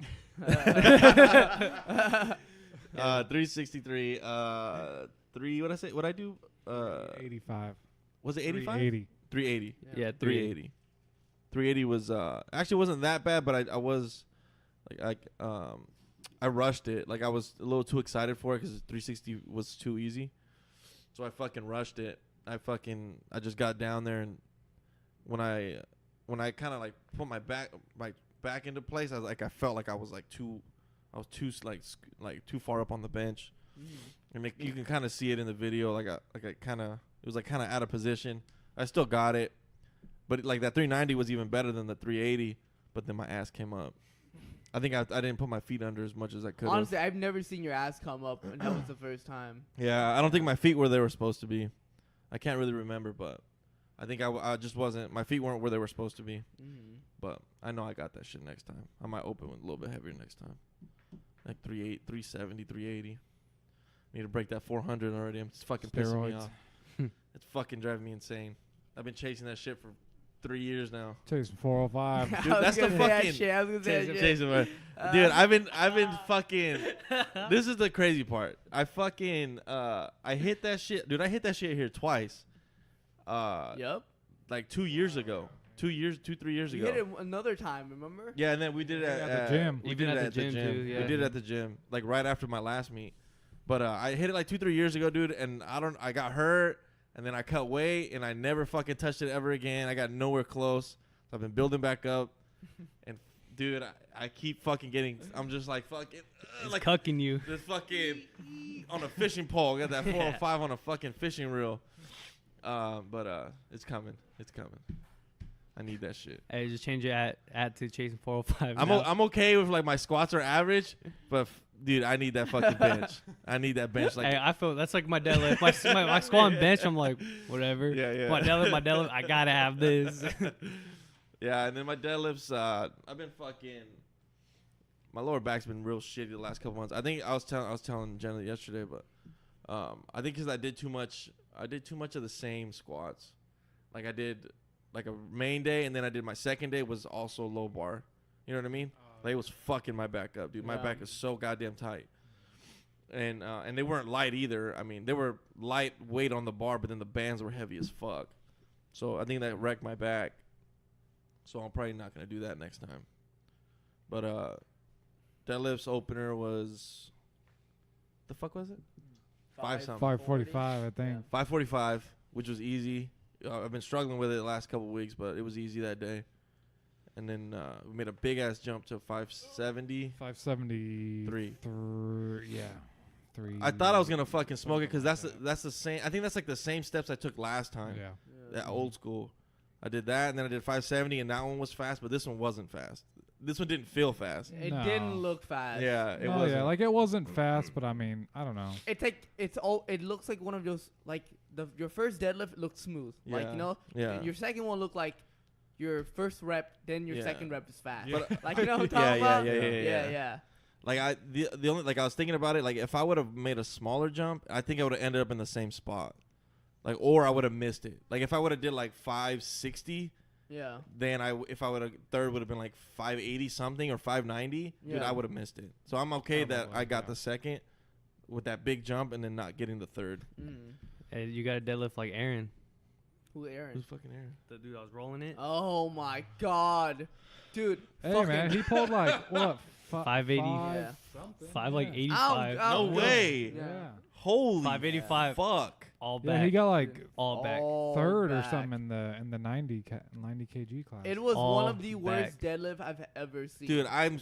363. What I say? What I do? 85. Was it 85? 80. 380. Yeah, 380. 380 was actually wasn't that bad, but I was I rushed it. Like I was a little too excited for it because 360 was too easy, so I fucking rushed it. I just got down there, and when I kind of like put my back into place, I felt like I was too far up on the bench. And you can kind of see it in the video. It was kind of out of position. I still got it, but like that 390 was even better than the 380. But then my ass came up. I think I didn't put my feet under as much as I could. Honestly, I've never seen your ass come up, and that was the first time. Yeah, I don't think my feet were where they were supposed to be. I can't really remember, but I think I just wasn't. My feet weren't where they were supposed to be. Mm-hmm. But I know I got that shit next time. I might open with a little bit heavier next time. Like 370, 380. Need to break that 400 already. It's fucking pissing me Steroids. off. It's fucking driving me insane. I've been chasing that shit for 3 years now. Chasing 405. Dude, that's the fucking I was gonna say that shit. chasing my, dude. I've been fucking. This is the crazy part. I fucking I hit that shit, dude. I hit that shit here twice. Yep. Like 2 years ago. 3 years You ago. hit it another time, remember? Yeah, and then we did it At the gym. We Even did it at at the the gym, gym. too, We yeah. did it at the gym, like right after my last meet. But I hit it like 2-3 years ago, dude, and I got hurt, and then I cut weight, and I never fucking touched it ever again. I got nowhere close. So I've been building back up, and dude, I keep fucking getting. I'm just like fucking It's like cucking you. this fucking on a fishing pole. Got that 405 on a fucking fishing reel. But it's coming. It's coming. I need that shit. Hey, just change your at to chasing 405. I'm okay with like my squats are average, but dude, I need that fucking bench. I need that bench. Like Hey, I feel that's like my deadlift. My squat and bench, I'm like, whatever. Yeah. My deadlift, I gotta have this. Yeah, and then my deadlifts, I've been fucking my lower back's been real shitty the last couple months. I think I was telling Jenna yesterday, but I think because I did too much of the same squats. Like I did like a main day, and then I did my second day was also low bar. You know what I mean? Like it was fucking my back up, dude. My back is so goddamn tight. And they weren't light either. I mean, they were light weight on the bar, but then the bands were heavy as fuck. So I think that wrecked my back. So I'm probably not gonna do that next time. But deadlift's opener was the fuck was it? 545, I think. 545, which was easy. I've been struggling with it the last couple of weeks, but it was easy that day. And then we made a big ass jump to 570. 573. Yeah. 3. I thought I was gonna fucking smoke it because that's the same. I think that's like the same steps I took last time. Yeah. That old school. I did that, and then I did 570, and that one was fast, but this one wasn't fast. This one didn't feel fast. It No. didn't look fast. Yeah, it Oh wasn't. yeah, like it wasn't fast, but I mean, I don't know. It's like it looks like one of those like your first deadlift looked smooth. Like Yeah. your second one looked like your first rep, then your Yeah. second rep is fast. Yeah. But like you know what I'm talking about? Yeah. Like the only like I was thinking about it, like if I would have made a smaller jump, I think I would have ended up in the same spot. Like, or I would have missed it. Like if I would have did like 560, Yeah. then if I would have third would have been like 580 something or 590, dude, Yeah. I would have missed it. So I'm okay that Probably, I got yeah. the second with that big jump and then not getting the third. Mm. Hey, you got to deadlift like Aaron, Who Aaron? Who's fucking Aaron? the dude I was rolling it. Oh my god, dude. Hey fucking man, he pulled like what? 580. Yeah. something. Five like yeah. 85. Ow, No way. Yeah. Holy 585. fuck. All back. Yeah, he got like all back. All third or back. something in the 90 kg class. It was All one of the worst back. deadlift I've ever seen. Dude, I'm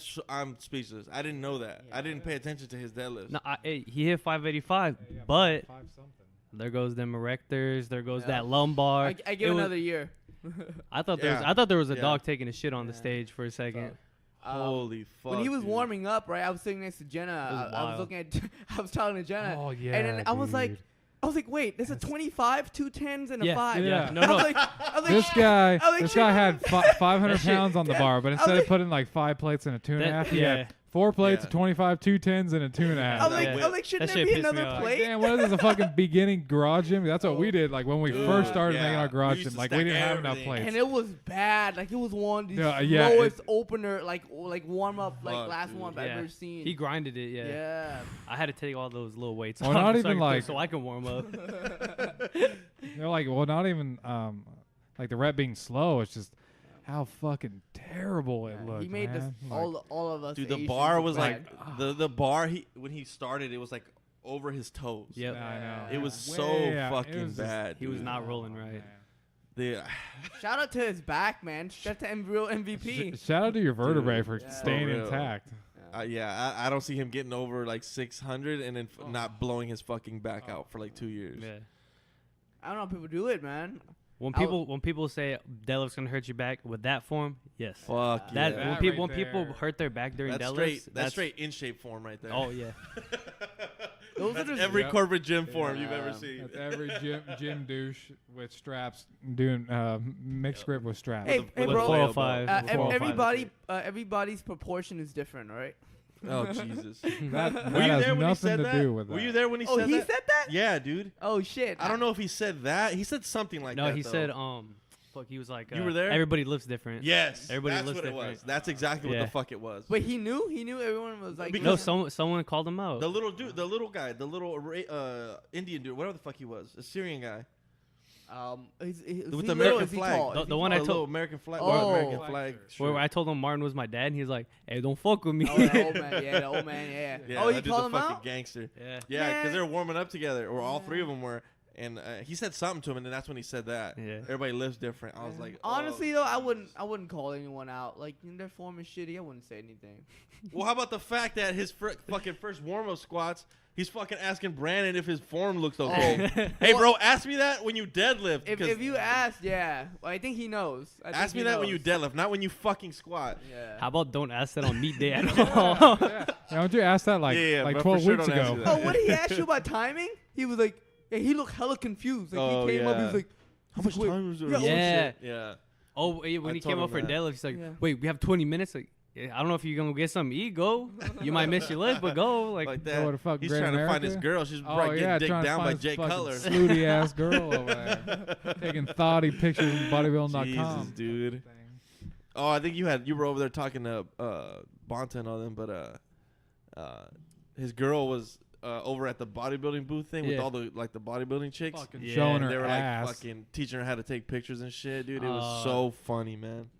speechless. I didn't know that. Yeah. I didn't pay attention to his deadlifts. No, he hit 585, Yeah, he got but 5 something. there goes them erectors. There goes Yeah. that lumbar. I give It was- another year. I thought Yeah. there was a Yeah. dog taking a shit on the Yeah. stage for a second. Holy fuck. When he was dude. warming up, right, I was sitting next to Jenna. It was I was wild. looking at, I was talking to Jenna, Oh yeah. and then I was like, dude. wait, there's a 25, 2 10s, and a Yeah, 5. yeah. No, I no. was like, I was like, This guy, I was like, this guy had 500 That shit- pounds on the yeah, bar, but I was instead like- of putting like 5 plates and a 2.5, he yeah. had 4 plates, Yeah. a 25, 2 10s, and a 2.5. I was like, Yeah. I was like, shouldn't That there shit be pissed me another off. plate? Damn, what is this, a fucking beginning garage gym? That's what we did. Like when we Dude, first started yeah. making our We garage used gym, to like we stack didn't have enough everything. plates. And it was bad. Like it was one of the Yeah, lowest opener, like warm up, like Fuck, last dude. one I've Yeah. ever seen. He grinded it, yeah. Yeah. I had to take all those little weights Well, off not so even I could- like- so I can warm up. They're like, well, not even like the rep being slow. It's just how fucking terrible it looked. He made man. all of us. Dude, the Asians bar look was bad. like the bar when he started, it was like over his toes. Yep. Yeah, I know. It was Way so out. fucking It was just- bad. He was dude. not rolling right. The Shout out to his back, man. Shout out to real MVP. Shout out to your vertebrae Dude, for yeah. staying For real. intact. I don't see him getting over like 600 and then not blowing his fucking back out for like 2 years. Yeah. I don't know how people do it, man. When I people say deadlift's gonna hurt your back with that form, yes. Fuck That- That yeah. when That people right when people there. hurt their back during That's deadlifts, straight. That's straight in shape form right there. Oh yeah. Those are That's just every Yep. corporate gym form you've Yeah. ever seen. That's every gym douche with straps doing mixed grip with straps. Hey, With hey, a bro. 405. Uh, with 405. everybody's proportion is different, right? Oh Jesus! that Were you has there when he nothing said to that? do with that. Were you there when he Oh, said he that? said that? Yeah, dude. Oh shit! I don't know if he said that. He said something like No, that. he though. said fuck. He was like, You were there? Everybody looks different. Yes. Everybody that's looks what it different. was. That's exactly what Yeah. the fuck it was. But he knew. He knew everyone was like. Because- No, someone called him out. The little dude, the little guy, the little Indian dude, whatever the fuck he was, a Syrian guy Is with he the little, American is he flag. tall? The Is he one I tall? told- little American flag, Oh. American flag. Where shirt. I told him Martin was my dad, and he was like, "Hey, don't fuck with me." Oh, the old man. Yeah, the old man. Yeah. Yeah, Oh, that he dude's called a him fucking out. gangster. yeah. Yeah, because Man. they were warming up together, or all three of them were, and he said something to him, and then that's when he said that. Yeah. Everybody lives different. I was like, oh. Honestly though, I wouldn't call anyone out. Like their form is shitty. I wouldn't say anything. Well, how about the fact that his fucking first warm-up squats, he's fucking asking Brandon if his form looks okay. Hey, bro, ask me that when you deadlift. If you ask, yeah, well, I think he knows. ask me that when you deadlift, not when you fucking squat. Yeah. How about don't ask that on meet day at all? Yeah, don't you ask that like Yeah, like but 12 for sure weeks don't ask ago? you that. Oh, what did he ask you about timing? He was like, yeah, he looked hella confused. Like Oh, he came up, he yeah. was like, How much wait, time is there? yeah, Yeah. Yeah. Oh, when I he told came up him for that. deadlift, he's like, Yeah. "Wait, we have 20 minutes." Like, I don't know if you're gonna get something to eat. Go. You might miss your lift, but go. Like Like Go that. to fuck He's Great trying to find his America. girl. She's Oh probably yeah, getting trying dicked to down by find Jay this fucking Cutler. snooty ass girl over there, taking thoughty pictures on bodybuilding.com. Jesus, dude. Oh, I think you were over there talking to Bonta and all them, but his girl was over at the bodybuilding booth thing with Yeah. all the like the bodybuilding chicks. Fucking Yeah, showing And her they were ass. like fucking teaching her how to take pictures and shit, dude. It was so funny, man.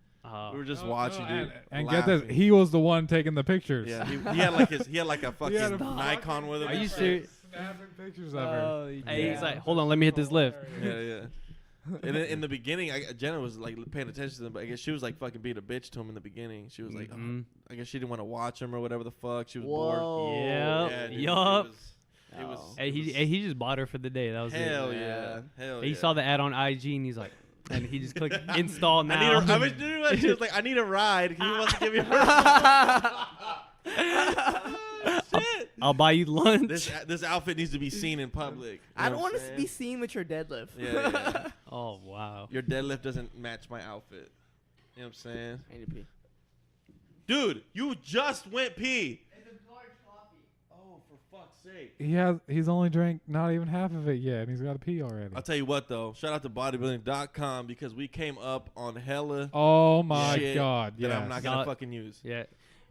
We were just watching, dude. And get this, laughing. he was the one taking the pictures. Yeah, he had like a fucking had a Nikon with him. Are and you shit. serious? Snapping pictures of her. Hey, he's like, hold on, let me hit this lift. Yeah. And in the beginning, Jenna was like paying attention to them, but I guess she was like fucking being a bitch to him in the beginning. She was like, Mhm. I guess she didn't want to watch him or whatever the fuck. She was Whoa. bored. Yep. Yeah, dude, Yup. It was. Oh. Hey, it was he just bought her for the day. That was hell it. yeah. Hell He yeah. saw the ad on IG and he's like, and he just clicked install now. I was doing what she was like, I need a ride. He wants to give me a ride. Shit. I'll buy you lunch. This outfit needs to be seen in public. You I know don't what want I'm to be saying? seen with your deadlift. Yeah. Oh wow. Your deadlift doesn't match my outfit. You know what I'm saying? I need to pee. Dude, you just went pee. Oh, for fuck's sake. He's only drank not even half of it yet, and he's got to pee already. I'll tell you what, though. Shout out to bodybuilding.com because we came up on hella Oh my shit god! that Yeah, I'm not going to No. fucking use. Yeah.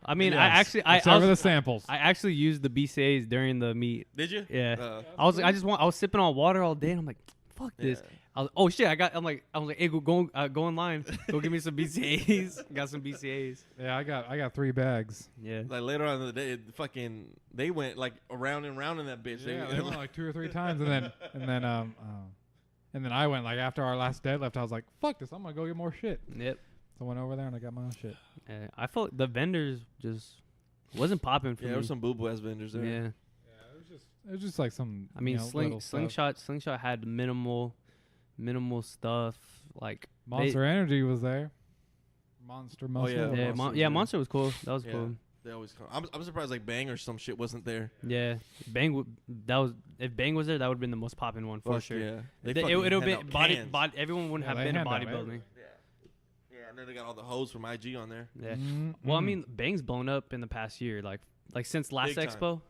I mean, Yes. I Except for the was, samples. I actually used the BCAs during the meet. Did you? Yeah. I was sipping on water all day and I'm like, fuck this. Yeah. I was, oh shit, I was like, hey, go in line. Go give me some BCAs. Got some BCAs. Yeah, I got 3 bags. Yeah. Like later on in the day, they went like around and round in that bitch. Yeah, they went like 2 or 3 times, and then I went like after our last deadlift. I was like, fuck this, I'm gonna go get more shit. Yep. So I went over there and I got my own shit. Yeah, I felt the vendors just wasn't popping for Yeah, me. there were some boo-boo ass vendors there. Yeah. It was just like some. I mean, little stuff. Slingshot had minimal stuff like Monster Energy was there. Monster. yeah. Yeah, Monster, Monster was cool. That was Yeah. cool. They always come. I'm surprised like Bang or some shit wasn't there. Yeah, if Bang was there, that would have been the most popping one for Fuck sure. Yeah. It fucking would have hand been out body. cans. Everyone wouldn't Yeah, have they been a hand out bodybuilding. everything. Yeah, and then they got all the hoes from IG on there. Yeah. Mm, Well, I mean, Bang's blown up in the past year. Like since last Big time. expo,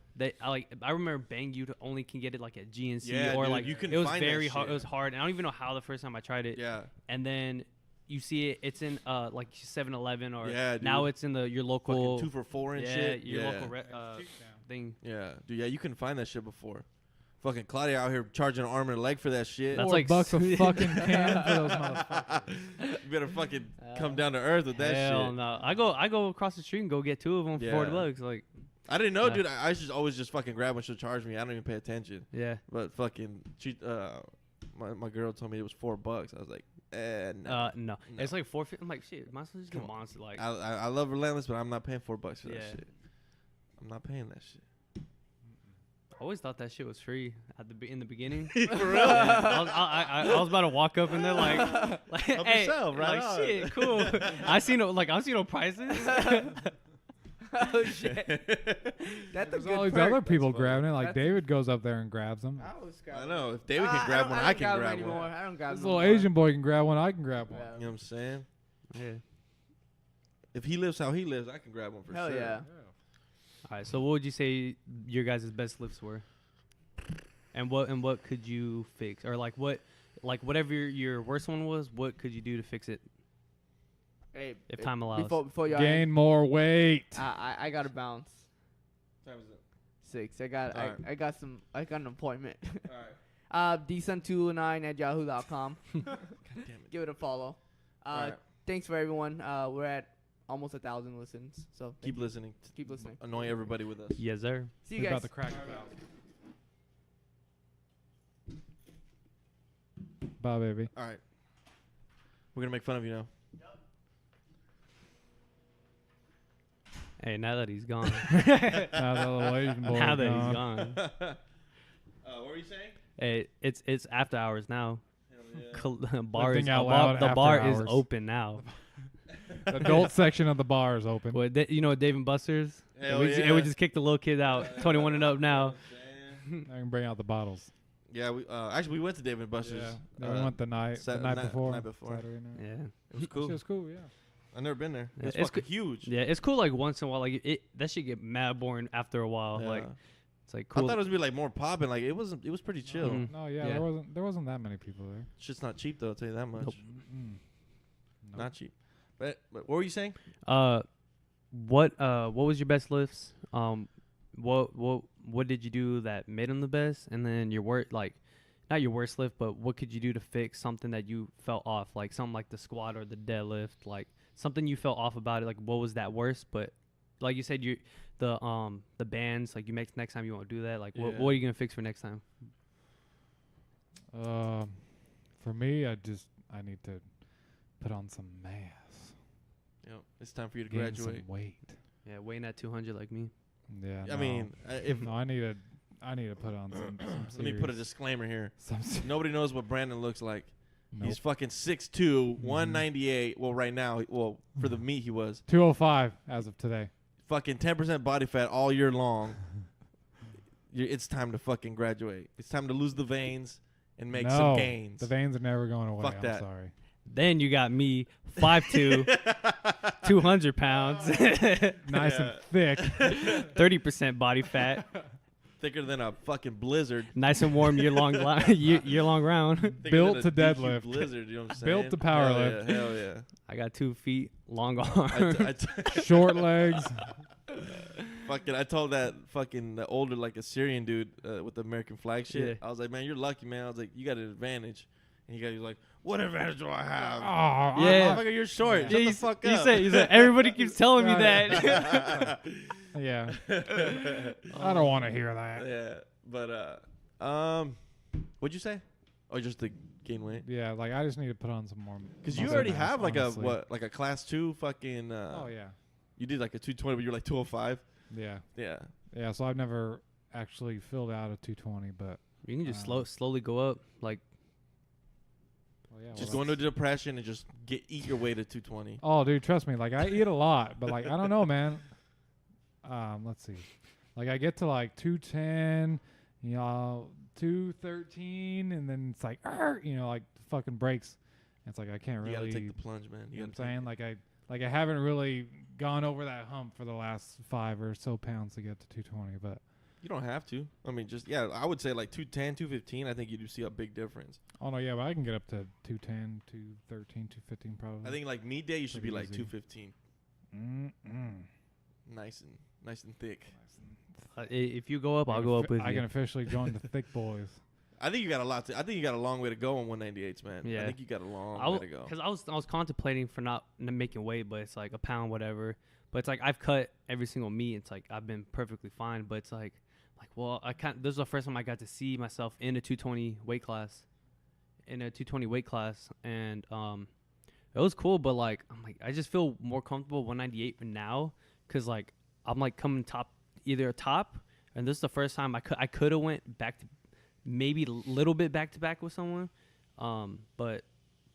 I remember Bang. You only can get it like at GNC Yeah, or dude, like you can it was find that very hard. shit. It was hard. And I don't even know how the first time I tried it. Yeah. And then you see it. It's in like 7-Eleven or Yeah, dude. now it's in your local. Fucking 2 for $4 and yeah, shit. your yeah. local thing. Yeah, dude. Yeah, you couldn't find that shit before. Fucking Claudia out here charging an arm and a leg for that shit. That's $4 like bucks a fucking can for those motherfuckers. You better fucking come down to earth with that Hell shit. no! I go across the street and go get 2 of them for Yeah. $40. Like I didn't know, Yeah. dude. I should always just fucking grab when she'll charge me. I don't even pay attention. yeah. But fucking, my girl told me it was $4. I was like, no. No. No. It's like 450. I'm like, shit, might as well just get Come on. Monster. Like, I love Relentless, but I'm not paying $4 for that Yeah. shit. I'm not paying that shit. I always thought that shit was free in the beginning. For real? I was about to walk up and they're like Help hey, yourself, right like on. shit, cool. I see no prices. Oh shit. That's a There's good all these perk. other people That's funny. grabbing it. Like That's- David goes up there and grabs them. I was I know. If David can grab one, I don't can grab them one. anymore. I don't grab This them little anymore. Asian boy can grab one. I can grab one. Yeah. You know what I'm saying? Yeah. If he lives how he lives, I can grab one for Hell sure. yeah. All right. So what would you say your guys' best lifts were? And what could you fix, or whatever your worst one was, what could you do to fix it Hey, if time allows? Before y'all Gain more weight. I got to bounce. What time is it? 6. I got Alright. I got an appointment. All right. dsun209@yahoo.com. God damn it. Give it a follow. Alright. Thanks for everyone. We're at almost 1,000 listens. So Keep listening. keep listening. Annoy everybody with us. Yes, sir. See you We're guys. about to crack it out. Bye, baby. All right. We're gonna make fun of you now. Hey, now that he's gone. Now that little Asian boy Now is that he's gone. gone. What were you saying? Hey, it's after hours now. Hell yeah. Bar Lifting is out loud the after bar is hours. open now. The adult section of the bar is open. What you know, Dave and Buster's. Hell And we yeah. just kicked the little kid out, 21 and up now. I can bring out the bottles. Yeah, we actually we went to David Buster's. Yeah, we went the night Sat- night night- before. night before. Saturday night. Yeah. It was cool. It was cool. Yeah. I've never been there. Yeah, It's it's fucking huge. Yeah, it's cool. Like once in a while, like that should get mad boring after a while. Yeah. Like it's like I cool. thought it was gonna be like more popping. Like it wasn't. It was pretty chill. Mhm. No, yeah, Yeah. there wasn't that many people there. Shit's not cheap though. I'll tell you that much. Nope. Nope. Not cheap. But what were you saying? What was your best lifts? What did you do that made them the best? And then your worst, like, not your worst lift, but what could you do to fix something that you felt off, like something like the squat or the deadlift, like something you felt off about it. Like, what was that worst? But like you said, the bands, like you make next time you won't do that. Like, what are you gonna fix for next time? For me, I need to put on some mass. Yep. It's time for you to Gain graduate. some weight. Yeah, weighing at 200 like me. Yeah. I mean, if no, I need to put on some let me put a serious- disclaimer here. some se- Nobody knows what Brandon looks like. Nope. He's fucking 6'2", 198. Well, right now, for the meet he was 205 as of today. fucking 10% body fat all year long. It's time to fucking graduate. It's time to lose the veins and make some gains. The veins are never going away. Fuck I'm that. sorry. Then you got me, 5'2", 200 pounds, Nice and thick. 30% body fat, Thicker than a fucking blizzard. nice and warm year long round. Thicker Built than to a DQ deadlift. Blizzard, you know what I'm Built saying? to power Hell lift. Yeah, hell yeah. I got 2 feet, long arms. Short legs. I told that fucking the older like Assyrian dude with the American flag shit. Yeah. I was like, man, you're lucky, man. I was like, you got an advantage. And he was like, what advantage do I have? Oh, Yeah. Motherfucker, you're short. Yeah, Shut the you fuck you up. said everybody keeps telling me Right. that. Yeah. I don't want to hear that. Yeah, but what'd you say? Oh, just to gain weight? Yeah, like I just need to put on some more. Because you muscle already mass, have like honestly. like a class 2 fucking. Oh yeah. You did like a 220, but you're like 205. Yeah. Yeah. Yeah. So I've never actually filled out a 220, but You can just slowly go up. Like, well, yeah, Just well, go into depression and just eat your way to 220. oh, dude, trust me. Like I eat a lot, but like I don't know, man. Let's see. Like I get to like 210, 213, and then it's like, like fucking breaks. And it's like I can't You really. gotta take the plunge, man. You know what I'm saying? Like I haven't really gone over that hump for the last 5 or so pounds to get to 220, but You don't have to. I mean, I would say like 210, 215. I think you do see a big difference. oh no, yeah, but I can get up to 210, 213, 215 probably. I think like meat day, you should be Pretty like easy. 215. Nice and thick. if you go up, I'll go up with I you. can officially join the thick boys. I think you got I think you got a long way to go on 198s, man. Yeah. I think you got a long way to go. Because I was contemplating for not making weight, but it's like a pound, whatever. But it's like I've cut every single meat. It's like I've been perfectly fine. But it's like well, I can't. This was the first time I got to see myself in a 220 weight class, and it was cool. But like I just feel more comfortable 198 for now, because like I'm like coming either top, and this is the first time I could have went back to maybe a little bit back to back with someone, but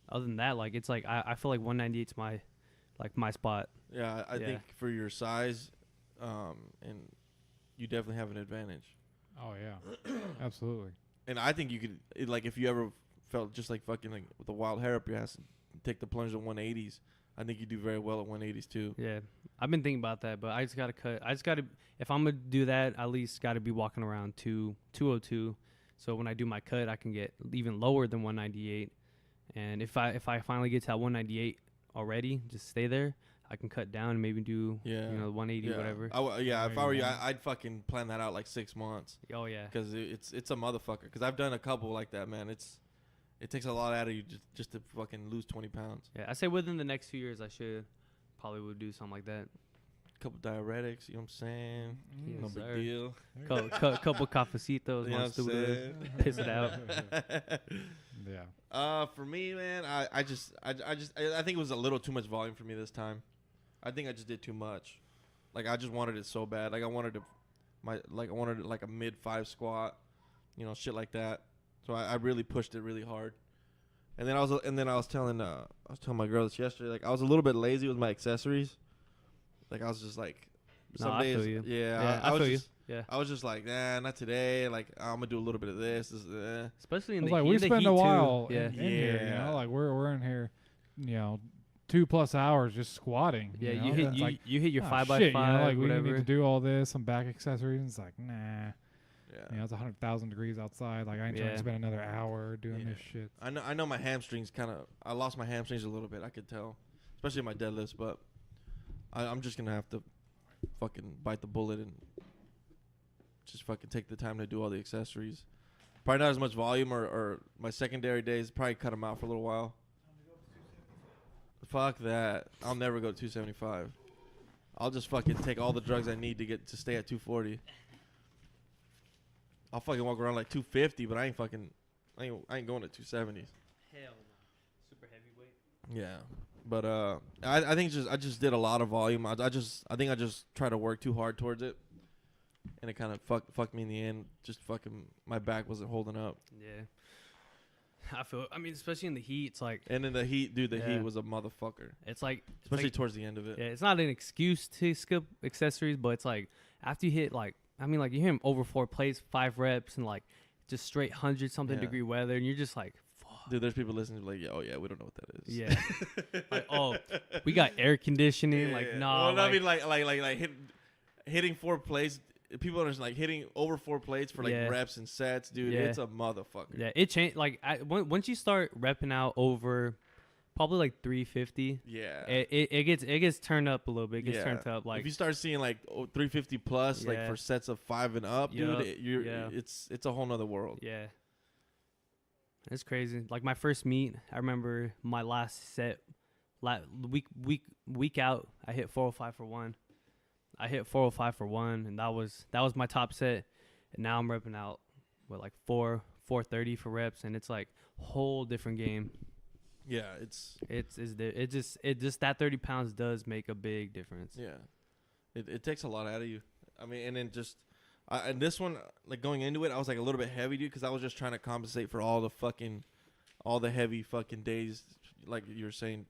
other than that, like it's like I feel like 198's my spot. Yeah, I think for your size, and you definitely have an advantage. Oh yeah, absolutely. And I think you could if you ever felt just like fucking like with a wild hair up your ass, and take the plunge to 180s. I think you do very well at 180s too. Yeah, I've been thinking about that, but I just gotta cut. If I'm gonna do that, at least gotta be walking around 202. So when I do my cut, I can get even lower than 198. And if I finally get to that 198 already, just stay there. I can cut down and maybe do 180 whatever. If I were you, I'd fucking plan that out like 6 months. Oh yeah. Because it's a motherfucker. Because I've done a couple like that, man. It takes a lot out of you just to fucking lose 20 pounds. Yeah, I say within the next 2 years, I would do something like that. Couple diuretics, you know what I'm saying? Yes, No sir. big deal. couple cafecitos, You know what I'm saying? piss it out. Yeah. For me, man, I think it was a little too much volume for me this time. I think I just did too much. Like I just wanted it so bad. Like I wanted like a mid 5 squat, shit like that. So I really pushed it really hard. And then I was telling my girl this yesterday. Like I was a little bit lazy with my accessories. Like I was just like, some I days, feel you. yeah, I was feel you. just, Yeah. I was just like, nah, not today. Like I'm gonna do a little bit of this. This. Especially in It's the like heat. we in the spend heat a too. while Yeah. in here, like we're in here, 2+ hours just squatting. Yeah, you, you know? hit It's you, like, you hit your oh, 5x5, shit, you know, like we whatever. need to do all this, some back accessories. And it's like, nah. Yeah. You know, it's 100,000 degrees outside. Like I ain't trying Yeah. to spend another hour doing Yeah. this shit. I know my hamstrings I lost my hamstrings a little bit. I could tell, especially my deadlifts. But I'm just gonna have to fucking bite the bullet and just fucking take the time to do all the accessories. Probably not as much volume or my secondary days. Probably cut them out for a little while. Fuck that. I'll never go to 275. I'll just fucking take all the drugs I need to stay at 240. I'll fucking walk around like 250, but I ain't going to 270s. Hell no. Super heavyweight. Yeah, but I think I just did a lot of volume. I think I just tried to work too hard towards it, and it kind of fucked me in the end. Just fucking my back wasn't holding up. Yeah. I mean, especially in the heat, it's like And in the heat, dude, the Yeah. heat was a motherfucker, it's like especially like, towards the end of it. yeah, it's not an excuse to skip accessories, but it's like after you hit like I mean, like you hit him over 4 plates, 5 reps, and like just straight 100-something Yeah. degree weather, and you're just like, fuck. Dude, there's people listening like, yeah, oh yeah, we don't know what that is. Yeah. Like, oh, we got air conditioning. Yeah, like, yeah. nah. Well, like, I mean, like hitting 4 plates. People are just like hitting over 4 plates for like Yeah. reps and sets, dude. Yeah. It's a motherfucker. yeah, it changed. Like, once you start repping out over probably like 350, Yeah. it gets turned up a little bit. It gets Yeah. turned up. Like, if you start seeing like 350 plus, like Yeah. for sets of 5 and up, Yup, dude, yeah. it's a whole nother world. yeah, it's crazy. Like my first meet, I remember my last set, week out, I hit 405 for one. And that was my top set. And now I'm repping out with like 430 for reps, and it's like whole different game. Yeah, It just that 30 pounds does make a big difference. yeah, it takes a lot out of you. I mean, and then just and this one, like going into it, I was like a little bit heavy, dude, because I was just trying to compensate for all the heavy fucking days, like you were saying,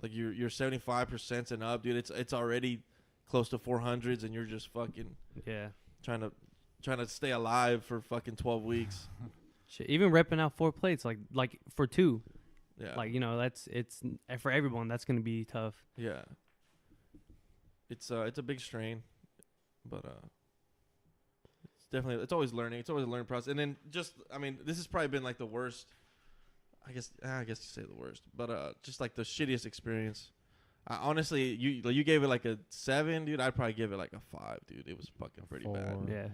like you're 75% and up, dude. It's already close to 400s, and you're just fucking Yeah. trying to stay alive for fucking 12 weeks. Shit, even repping out 4 plates like for 2. Yeah, Like, you know, it's for everyone that's going to be tough. yeah. It's a big strain, but it's always learning. It's always a learning process. And then just, I mean, this has probably been like the worst. I guess you say the worst, but just like the shittiest experience. Honestly, you gave it like a 7, dude. I'd probably give it like a 5, dude. It was fucking pretty 4, bad. Yeah.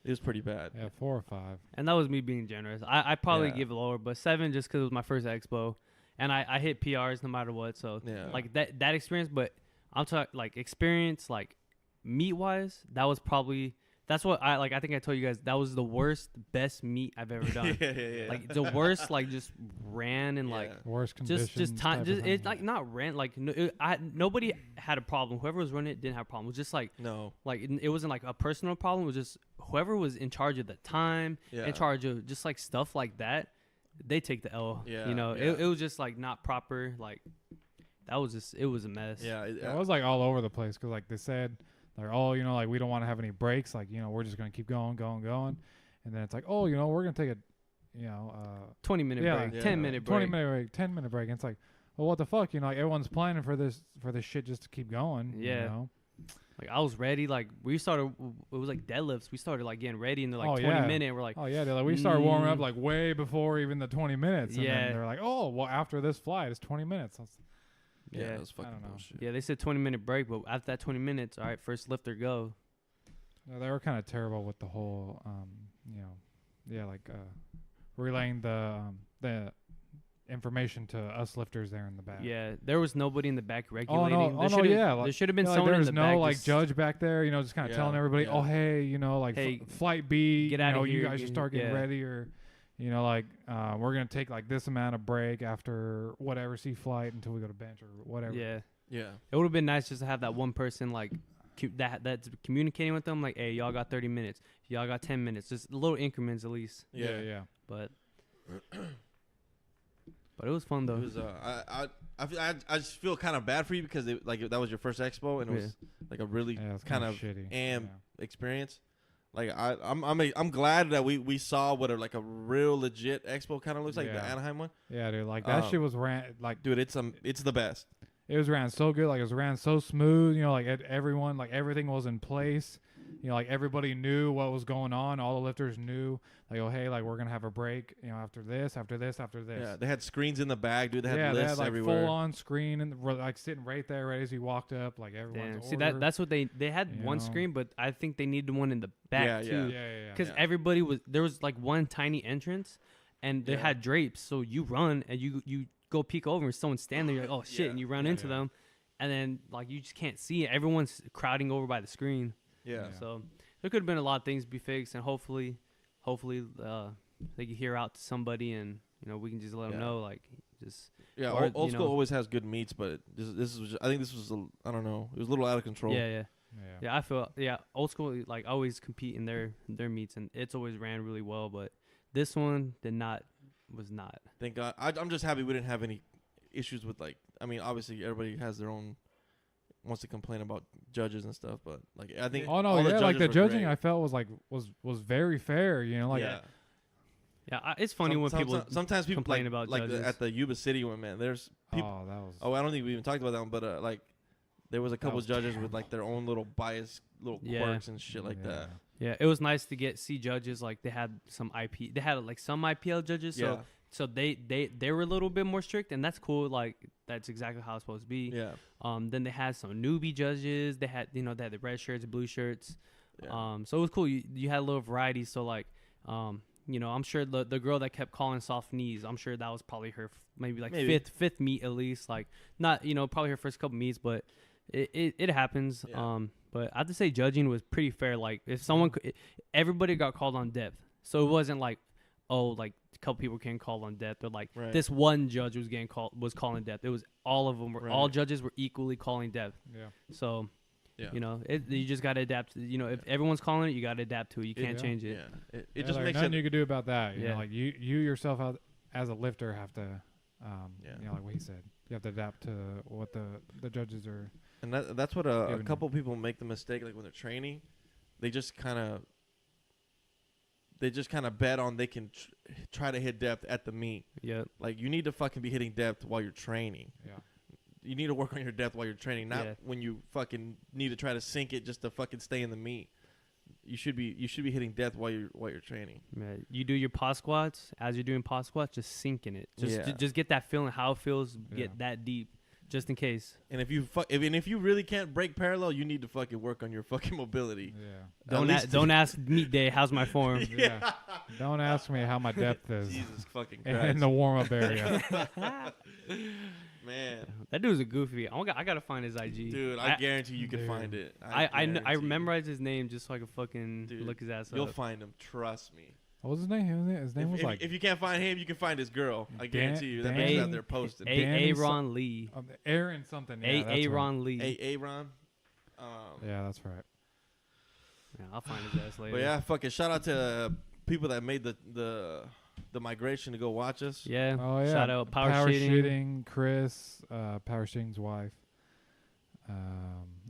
It was pretty bad. Yeah, 4 or 5. And that was me being generous. I probably Yeah. give it lower, but 7 just because it was my first expo. And I hit PRs no matter what. So, Yeah. like, that experience. But I'm talking, like, experience, like, meat-wise, that was probably... That's what I think I told you guys, that was the worst, best meet I've ever done. yeah. Like, the worst, like, just ran and, like... Yeah. Worst conditions. Just time, type of just thing. it's like not ran like nobody had a problem. Whoever was running it didn't have a problem. It was just like No. it wasn't like a personal problem. It was just whoever was in charge of the time, Yeah. in charge of just like stuff like that. They take the L. Yeah, You know, yeah. it was just like not proper. Like that was just it was a mess. Yeah. It was like all over the place because like they said, like, oh, you know, like we don't want to have any breaks. Like, you know, we're just gonna keep going. And then it's like, oh, you know, we're gonna take a, you know, 20-minute yeah, break, yeah. 10-minute break. 20-minute break, 10-minute break. And it's like, well, what the fuck? You know, like everyone's planning for this shit just to keep going. Yeah. You know? Like I was ready. Like we started. It was like deadlifts. We started like getting ready, and they're like Oh, 20 yeah. minute. And we're like, Oh yeah, like we started warming up Mm. like way before even the 20 minutes. And Yeah. then they're like, oh, well, after this flight, it's 20 minutes. Yeah. Yeah. That was fucking don't know. bullshit. yeah, they said 20-minute break, but after that 20 minutes, all right, first lifter go. No, they were kind of terrible with the whole, you know, yeah, like relaying the information to us lifters there in the back. Yeah, there was nobody in the back Oh regulating. no! There Oh no! should've- Yeah, there should have been yeah, like someone in there's the no back. like just- judge back there, you know, just kind of Yeah, telling everybody, yeah. oh hey, you know, like Hey, flight B, get you outta know, here, you guys should start getting yeah. ready, or you know, like we're gonna take like this amount of break after whatever C flight until we go to bench or whatever. Yeah, Yeah. it would have been nice just to have that one person like that's communicating with them. Like, hey, y'all got 30 minutes. Y'all got 10 minutes. Just little increments at least. Yeah. But it was fun though. It was I just feel kind of bad for you because that was your first expo and it was like a really Yeah, it's kind of shitty. experience. Like I'm glad that we saw what a real legit expo kind of looks like, the Yeah. Anaheim one. Yeah, dude, like that shit was like Dude, it's the best. it was ran so good. Like it was ran so smooth. You know, like everyone, like everything was in place. You know, like everybody knew what was going on. All the lifters knew, like, oh, hey, like we're gonna have a break. You know, after this. Yeah, they had screens in the back, dude. They had They lists had like everywhere. full on screen and like sitting right there, right as you walked up. Like everyone's See order. that's what they had You one know. screen, but I think they needed one in the back Yeah, too. Yeah. Because Yeah. everybody there was like one tiny entrance, and they Yeah. had drapes. So you run and you go peek over, and someone's standing there. You're like, oh shit, Yeah. and you run into Yeah. them, and then like you just can't see it. Everyone's crowding over by the screen. Yeah. So there could have been a lot of things to be fixed, and hopefully, they can hear out to somebody, and we can just let them Yeah. know, like, just Yeah, Or, old you school know. always has good meets, but this was I think this was I don't know, it was a little out of control. yeah. Yeah. I feel old school like always compete in their meets, and it's always ran really well, but this one was not. Thank God. I'm just happy we didn't have any issues with, like, I mean, obviously everybody has their own, wants to complain about judges and stuff, but like I think Oh no, all the yeah, like the judges were judging great. I felt was very fair. You know, like yeah. Yeah, it's funny when people sometimes people complain like, about like judges. at the Yuba City one, man. There's people. that was. Oh, I don't think we even talked about that one, but like there was a couple was judges with like their own little bias, little Yeah. quirks and shit like yeah. that. Yeah, it was nice to see judges like they had some they had like some IPL judges, Yeah. so they were a little bit more strict, and that's cool. Like that's exactly how it's supposed to be. Yeah. Then they had some newbie judges. They had they had the red shirts, blue shirts. Yeah. So it was cool. You had a little variety. So like I'm sure the girl that kept calling soft knees, I'm sure that was probably her Maybe. fifth meet at least. Like not probably her first couple meets, but it happens. Yeah. But I have to say judging was pretty fair. Like if someone everybody got called on depth, so it wasn't like like a couple people getting called on depth, but like Right. this one judge was calling depth. It was all of them all Right. judges were equally calling depth. Yeah. So Yeah. you just gotta adapt. If everyone's calling it, you gotta adapt to it. You can't Yeah. change it. Yeah. It Yeah, just like, makes nothing it. you could do about that. You Yeah. know, like you yourself as a lifter have to, Yeah. like what he said, you have to adapt to what the judges are. And that's what a Given couple people make the mistake, like when they're training, they just kind of bet on they can try to hit depth at the meet. Yeah. Like you need to fucking be hitting depth while you're training. Yeah. You need to work on your depth while you're training, not Yeah. when you fucking need to try to sink it just to fucking stay in the meet. You should be hitting depth while you're training. Yeah, you do your pod squats. As you're doing pod squats, just sink in it. Just get that feeling how it feels. Get Yeah. that deep, just in case. And if you really can't break parallel, you need to fucking work on your fucking mobility. Yeah. Don't ask meet day. How's my form? Yeah. Don't ask me how my depth is Jesus fucking Christ. in the warm up area. Man, That dude's a goofy. I gotta find his IG. dude, I guarantee you can Dude. find it. I guarantee you. memorized his name just so I could fucking Dude, look his ass You'll up. find him. Trust me. What was his name? His name was like If you can't find him, you can find his girl. I Dan- guarantee you. That Dan- bitch is out there posting. Danny Aaron Lee. Aaron something. Yeah, that's right. Aaron Lee. Aaron. Yeah, that's right. Yeah, I'll find his ass later. But yeah, fucking shout out to people that made the migration to go watch us. Yeah. Oh yeah. Shout out Power Shitting. Chris, Power Shitting's wife.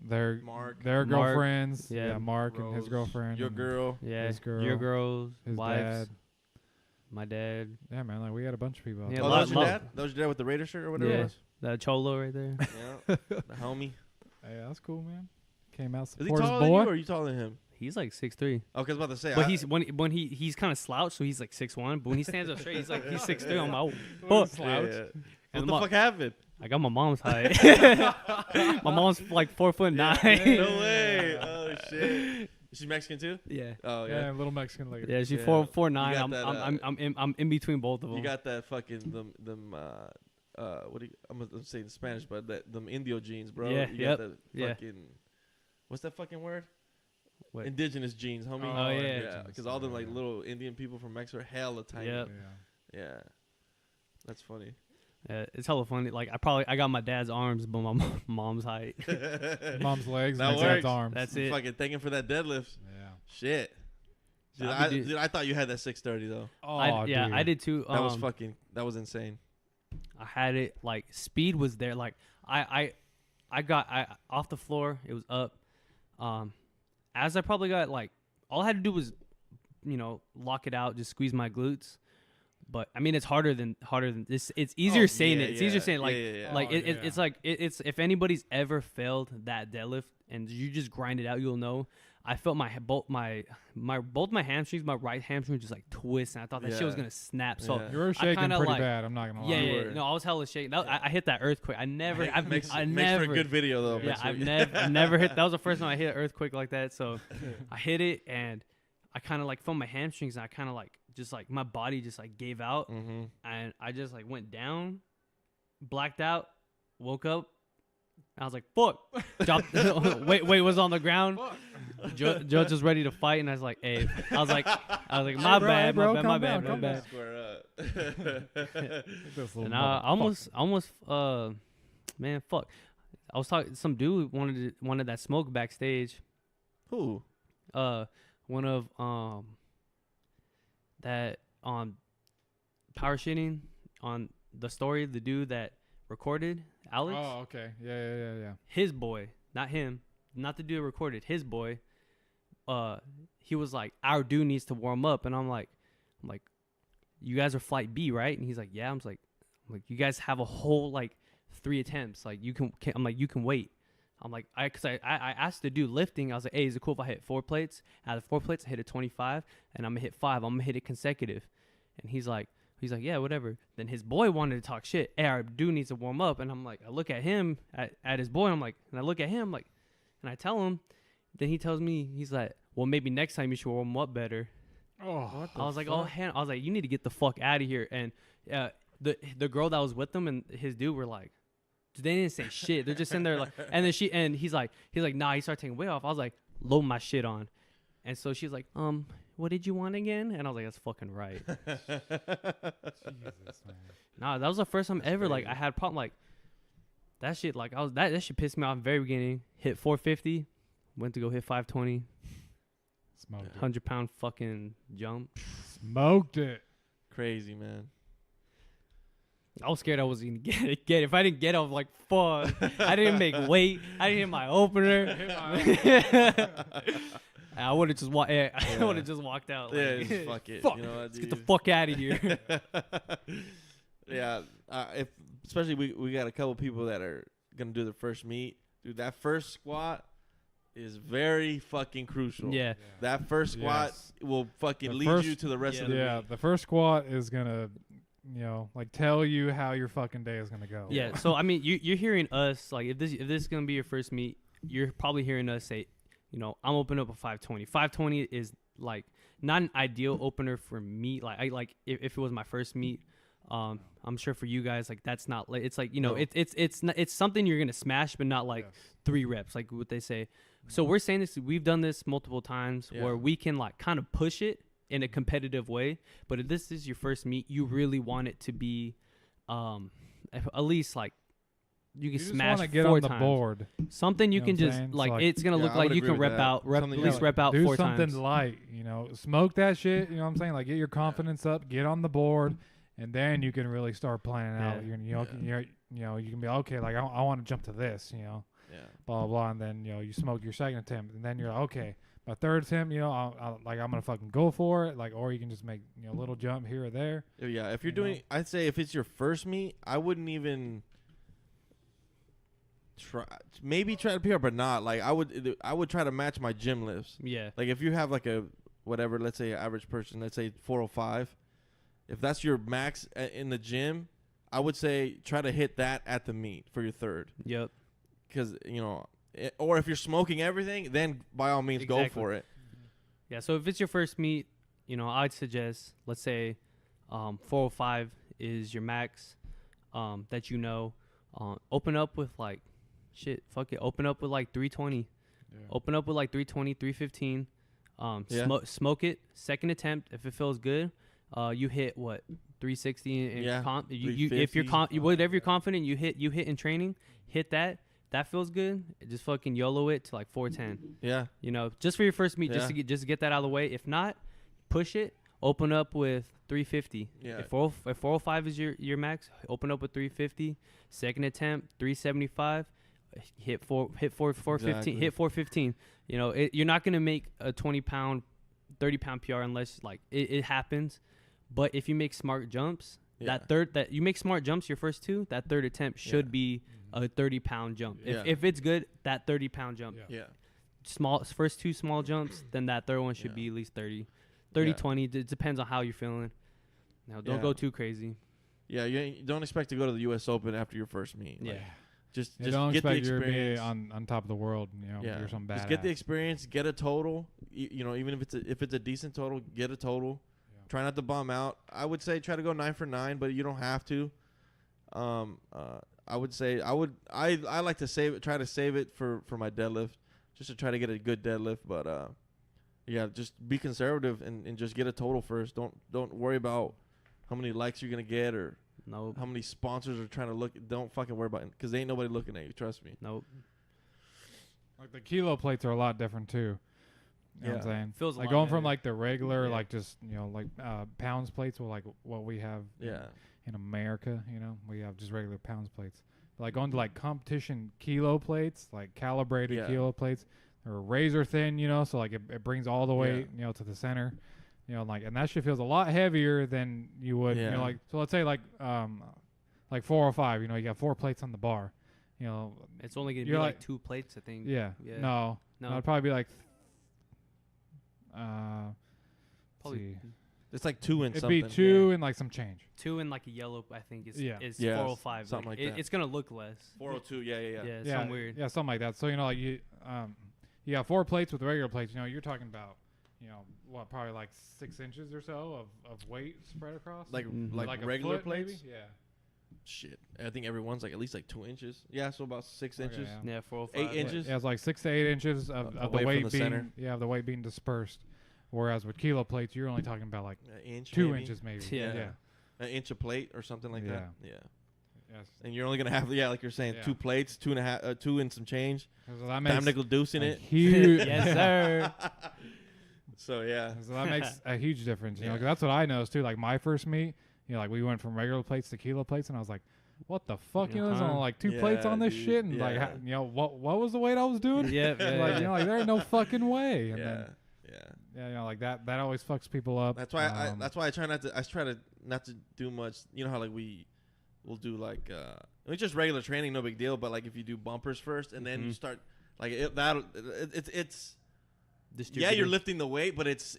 Their Mark, their Mark, girlfriends. yeah. Yeah, Mark and his Rose, girlfriend. your and girl. Yeah. His girl, Your girls. his Wives. dad. My dad. Yeah, man. Like we had a bunch of people. Out Yeah, there. Oh, lot- that was your lot- dad? That was your dad with the Raider shirt or whatever Yeah. it was? That cholo right there. Yeah. The homie. Yeah, that's cool, man. Came out Is he support his taller than you boy. or are you taller than him? He's like 6'3". Okay, I was about to say. But he's kind of slouched, so he's like 6'1". But when he stands up straight, he's 6'3". I'm like, oh, fuck. Yeah, yeah. And What the fuck happened? I got my mom's height. My mom's like 4'9". No way. Oh shit. Is she Mexican too? Yeah. Oh Yeah, yeah. little Mexican lady. Yeah, she's Yeah. 4'9". You got I'm that, in between both of them. You got that fucking them what do you, I'm gonna say in Spanish, but them Indio genes, bro. Yeah, You yep, got that yeah. fucking what's that fucking word? What? Indigenous genes, homie. Oh, yeah. Yeah, because all them like little Indian people from Mexico are hella tiny. Yep. Yeah. Yeah. That's funny. It's hella funny. Like I got my dad's arms, but my mom's height. Mom's legs, That and dad's works. arms. That's it. Fucking thank him for that deadlift. Yeah. Shit. Dude, I'll be I thought you had that 630 though. Oh, I dude. did too. That was that was insane. I had it like speed was there. Like I got off the floor. It was up. As I probably got like all I had to do was, lock it out, just squeeze my glutes. But I mean, it's harder than this. It's easier saying it. It's easier saying like it's like it's if anybody's ever failed that deadlift and you just grind it out, you'll know. I felt both my hamstrings, my right hamstring just like twist, and I thought that shit was gonna snap. So you were shaking kinda pretty bad. I'm not gonna lie. yeah. No, I was hella shaking. I hit that earthquake. I never. Makes for a never. good video though. Yeah, I've never hit. That was the first time I hit an earthquake like that. So I hit it, and I kind of like felt my hamstrings, and I kind of like just like my body just like gave out, and I just like went down, blacked out, woke up. I was like, "Fuck!" Dropped. Wait, was on the ground. Judge was ready to fight, and I was like, "Hey," I was like, "My bad, my bad." Square up. And I almost, man, fuck. I was talking. Some dude wanted that smoke backstage. Who? One of that on power shitting on the story. The dude that recorded Alex. Oh, okay. Yeah. His boy, not him, not the dude that recorded. His boy. He was like, our dude needs to warm up, and I'm like, you guys are flight B, right? And he's like, yeah. I'm like, you guys have a whole like 3 attempts. Like you can I'm like, you can wait. I'm like, I asked the dude lifting. I was like, hey, is it cool if I hit 4 plates? Out of 4 plates, I hit a 25, and I'm gonna hit 5. I'm gonna hit it consecutive. And he's like, yeah, whatever. Then his boy wanted to talk shit. Hey, our dude needs to warm up. And I'm like, I look at him, at his boy. And I look at him, like, and I tell him. Then he tells me, he's like, well, maybe next time you should warm up better. Oh, I was like, oh, I was like, you need to get the fuck out of here. And the girl that was with him and his dude were like, they didn't say shit. They're just in there like, and then he's like, nah. He started taking weight off. I was like, load my shit on. And so she's like, what did you want again? And I was like, that's fucking right. Jesus, man. Nah, that was the first time ever. crazy. Like I had a problem. Like that shit. Like that shit pissed me off in the very beginning. Hit 450. Went to go hit 520. Smoked it. 100-pound fucking jump. Smoked it. Crazy, man. I was scared I wasn't gonna get it. If I didn't get it, I was like, fuck. I didn't make weight. I didn't hit my opener. I would have just walked out. Yeah, Like, just fuck it. Fuck. You know what, Let's get the dude? fuck out of here. Yeah, especially we got a couple people that are gonna do their first meet. Dude, that first squat is very fucking crucial. Yeah. That first squat Yes. will fucking The lead first- you to the rest of the Yeah, meet. the first squat is gonna, like tell you how your fucking day is gonna go. Yeah. So I mean, you're hearing us like if this is gonna be your first meet, you're probably hearing us say, I'm opening up a 520. 520 is like not an ideal opener for me. Like if it was my first meet, I'm sure for you guys like that's not like it's like No. it's something you're gonna smash, but not like Yes. 3 reps like what they say. So we're saying this. We've done this multiple times Yeah. where we can like kind of push it in a competitive way. But if this is your first meet, you really want it to be, at least like you can You just smash want to get 4 on the times. board. Something you know can what I'm just saying? It's like, like- it's gonna Yeah, look I like would you agree can with rep that. out, at Something least like- rep out Do 4 something times. light, smoke that shit. You know what I'm saying? Like get your confidence up, get on the board, and then you can really start planning out. You can be okay. Like I want to jump to this. Yeah. Blah blah blah, and then you smoke your second attempt, and then you're like, okay, my third attempt, I'm gonna fucking go for it. Like, or you can just make a little jump here or there. Yeah, if you're You doing, know? I'd say if it's your first meet, I wouldn't even try. Maybe try to PR, but not like I would try to match my gym lifts. Yeah. Like if you have like a whatever, let's say average person, let's say 405, if that's your max in the gym, I would say try to hit that at the meet for your third, Yep. because or if you're smoking everything, then by all means go Exactly. for it. Yeah. So if it's your first meet, I'd suggest, let's say, 405 is your max. That open up with like, shit, fuck it. Open up with like 320. Open up with like 320, 315. Yeah. Smoke it. Second attempt, if it feels good, you hit what 360 and Yeah, if you're 350. whatever you're confident you hit in training, hit that. That feels good. Just fucking YOLO it to like 410. Yeah. Just for your first meet, Yeah. just to get that out of the way. If not, push it. Open up with 350. Yeah. If 405 is your max, open up with 350. Second attempt, 375. Hit 415. Exactly. Hit 415. You're not gonna make a 20-pound, 30-pound PR unless like it happens. But if you make smart jumps, that you make smart jumps, your first two, that third attempt should be a 30-pound jump. If it's good, that 30-pound jump. Yeah. First two small jumps, then that third one should be at least 30, 20. It depends on how you're feeling. Now, don't go too crazy. Yeah, you don't expect to go to the U.S. Open after your first meet. Yeah. Like, just don't get the expect you to be experience. on top of the world. You know, you're some badass. Just get the experience. Get a total. You know, even if it's a decent total, get a total. Yeah. Try not to bomb out. I would say try to go 9 for 9, but you don't have to. I would say I like to try to save it for my deadlift, just to try to get a good deadlift. But just be conservative and just get a total first. Don't worry about how many likes you're gonna get or how many sponsors are trying to look. Don't fucking worry about it, because ain't nobody looking at you. Trust me. Nope. Like the kilo plates are a lot different too. You know what I'm saying? Feels like a lot going better. from like the regular, like just like pounds plates, like what we have. In America, we have just regular pounds plates. But like going to like competition kilo plates, like calibrated kilo plates, they're razor thin, so like it brings all the weight, to the center. And that shit feels a lot heavier than you would, like, so let's say like 405, you got 4 plates on the bar, it's only going to be like 2 plates, I think. Yeah. No, it'd probably be like, probably. It's like 2 and it'd something. It'd be 2 and like some change. 2 and like a yellow, I think is 405. Something like that. It's going to look less. 402, Yeah, something weird. Yeah, something like that. So, like you got 4 plates with regular plates, you're talking about, probably like 6 inches or so of weight spread across. Like a regular foot, plates? maybe? Yeah. Shit. I think everyone's like at least like 2 inches. Yeah, so about 6 inches. Yeah, 405. 8 inches? Yeah, it's like 6 to 8 inches of the away weight from the being center. of the weight being dispersed. Whereas with kilo plates, you're only talking about like An inch, 2 maybe. inches maybe. Yeah. An inch a plate or something like that. Yeah. Yes. And you're only gonna have like you're saying 2 plates, 2.5, 2 and some change. So that makes Dime nickel deuce in a it. huge. Yes, sir. So yeah. So that makes a huge difference. 'Cause that's what I noticed too. Like my first meet, like we went from regular plates to kilo plates, and I was like, "What the fuck? There's only like 2 plates on this shit." And like, what was the weight I was doing? Yeah. Like there ain't no fucking way. And Yeah. like that always fucks people up. That's why I try not to do much. You know how like we'll do like it's just regular training, no big deal. But like if you do bumpers first and then you start like it's you're lifting the weight, but it's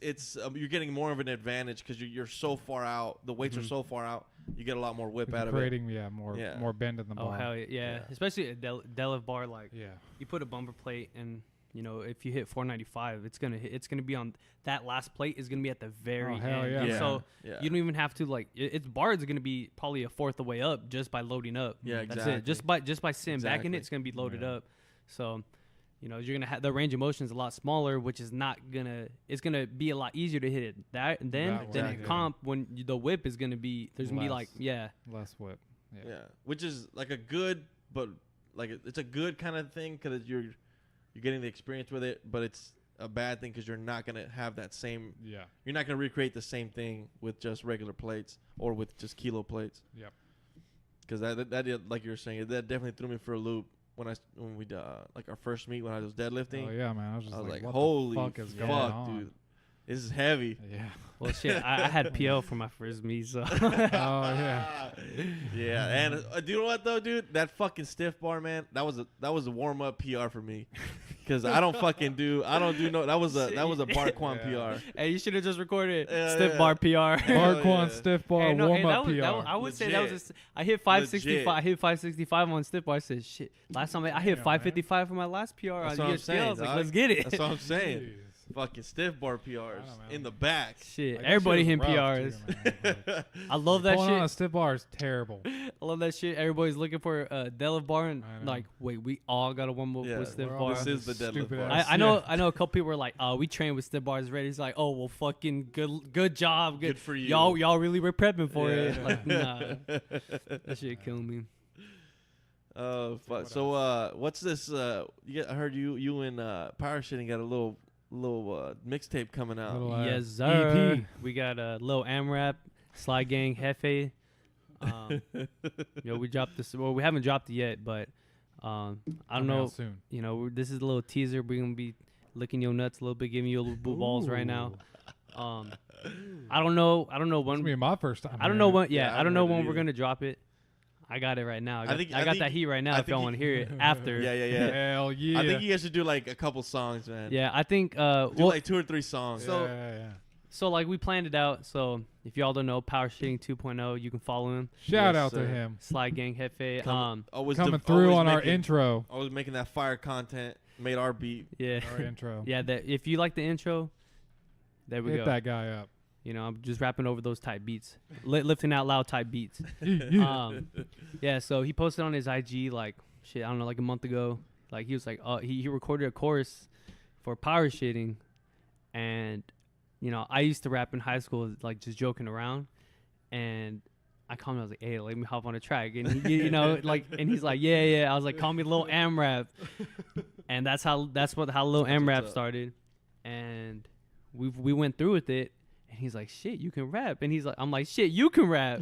you're getting more of an advantage because you're so far out. The weights are so far out. You get a lot more whip out of it. Creating more bend in the bar. Oh hell yeah. Especially a deadlift bar, like Yeah. you put a bumper plate and if you hit 495, it's gonna be on that last plate is gonna be at the very hell end. yeah. So you don't even have to like its bar is gonna be probably a fourth of the way up just by loading up. Yeah, That's it. Just by sitting back in it, Exactly. it's gonna be loaded up. So you're gonna have the range of motion is a lot smaller, which is it's gonna be a lot easier to hit it than at comp when the whip is gonna be there's gonna be like less whip. Yeah, which is like a good, but like it's a good kind of thing because you're getting the experience with it, but it's a bad thing because you're not gonna have that same. Yeah. You're not gonna recreate the same thing with just regular plates or with just kilo plates. Yep. Because that like you were saying, that definitely threw me for a loop when we like our first meet when I was deadlifting. Oh yeah, man. I was just like, what holy the fuck is going fuck, on? dude. This is heavy. Yeah. well shit. I had PO for my first meet, so Oh yeah. Yeah, and do you know what though, dude? That fucking stiff bar, man. That was a warm up PR for me, because I don't do no. That was a Barquan PR. Hey, you should have just recorded Yeah, stiff yeah. bar PR. Barquan yeah. stiff bar Hey, no, warm hey, up that PR. was, I would say Legit. that was I hit 565. Legit. I hit 565 on stiff bar. I said shit. Last time I hit 555 for my last PR That's on what I'm USPL. saying, I was like, dog. let's get it. That's what I'm saying. Jeez. Fucking stiff bar PRs I don't know, in the back. Shit, Like, that everybody shit hitting was rough, PRs. too, man. Like, I love that pulling on a shit. stiff bar is terrible. I love that shit. Everybody's looking for a deadlift bar and I know. like, wait, we all got a warm up Yeah, with stiff we're all bar. This is the deadlift Stupid bar. ass. I know a couple people were like, we train with stiff bars ready. It's like, oh well, fucking good job, Good for you. Y'all really were prepping for it. Yeah. Like, nah, that shit killed me. Oh fuck. what So what's this? I heard you and Power Shitting got a little mixtape coming out. Little, Yes, sir. EP. We got a little AMRAP, Sly Gang, Hefe. We dropped this. Well, we haven't dropped it yet, but I don't Coming know. out soon. This is a little teaser. We're gonna be licking your nuts a little bit, giving you a little balls right now. I don't know It's gonna when. be my first time. I don't know hearing when. Yeah, Yeah, I I don't know haven't heard when it we're either. gonna drop it. I got it right now. I think- got that heat right now. I If y'all think want to hear it after. Yeah, yeah, it. yeah. Hell yeah. I think you guys should do like a couple songs, man. Yeah, I think. Do Well, like 2 or 3 songs. So- yeah. so like we planned it out. So if y'all don't know, Power Shitting 2.0, you can follow him. Shout Yes, out sir. to him Slide Gang Hefe. Always coming always through on our making- intro. Always making that fire content. Made our beat. Yeah. Our intro. Yeah. That if you like the intro, there we Hit go. that guy up. You know, I'm just rapping over those type beats, lifting out loud type beats. Yeah. So he posted on his IG like shit. I don't know, like a month ago. Like he was like, he recorded a chorus for Power Shitting, and you know, I used to rap in high school, like just joking around, and I called him. I was like, hey, let me hop on a track, and he, you know, like, and he's like, yeah. I was like, call me Lil AMRAP, and how Lil That's AMRAP what's up. started, and we went through with it. And he's like, shit, you can rap. And I'm like, shit, you can rap.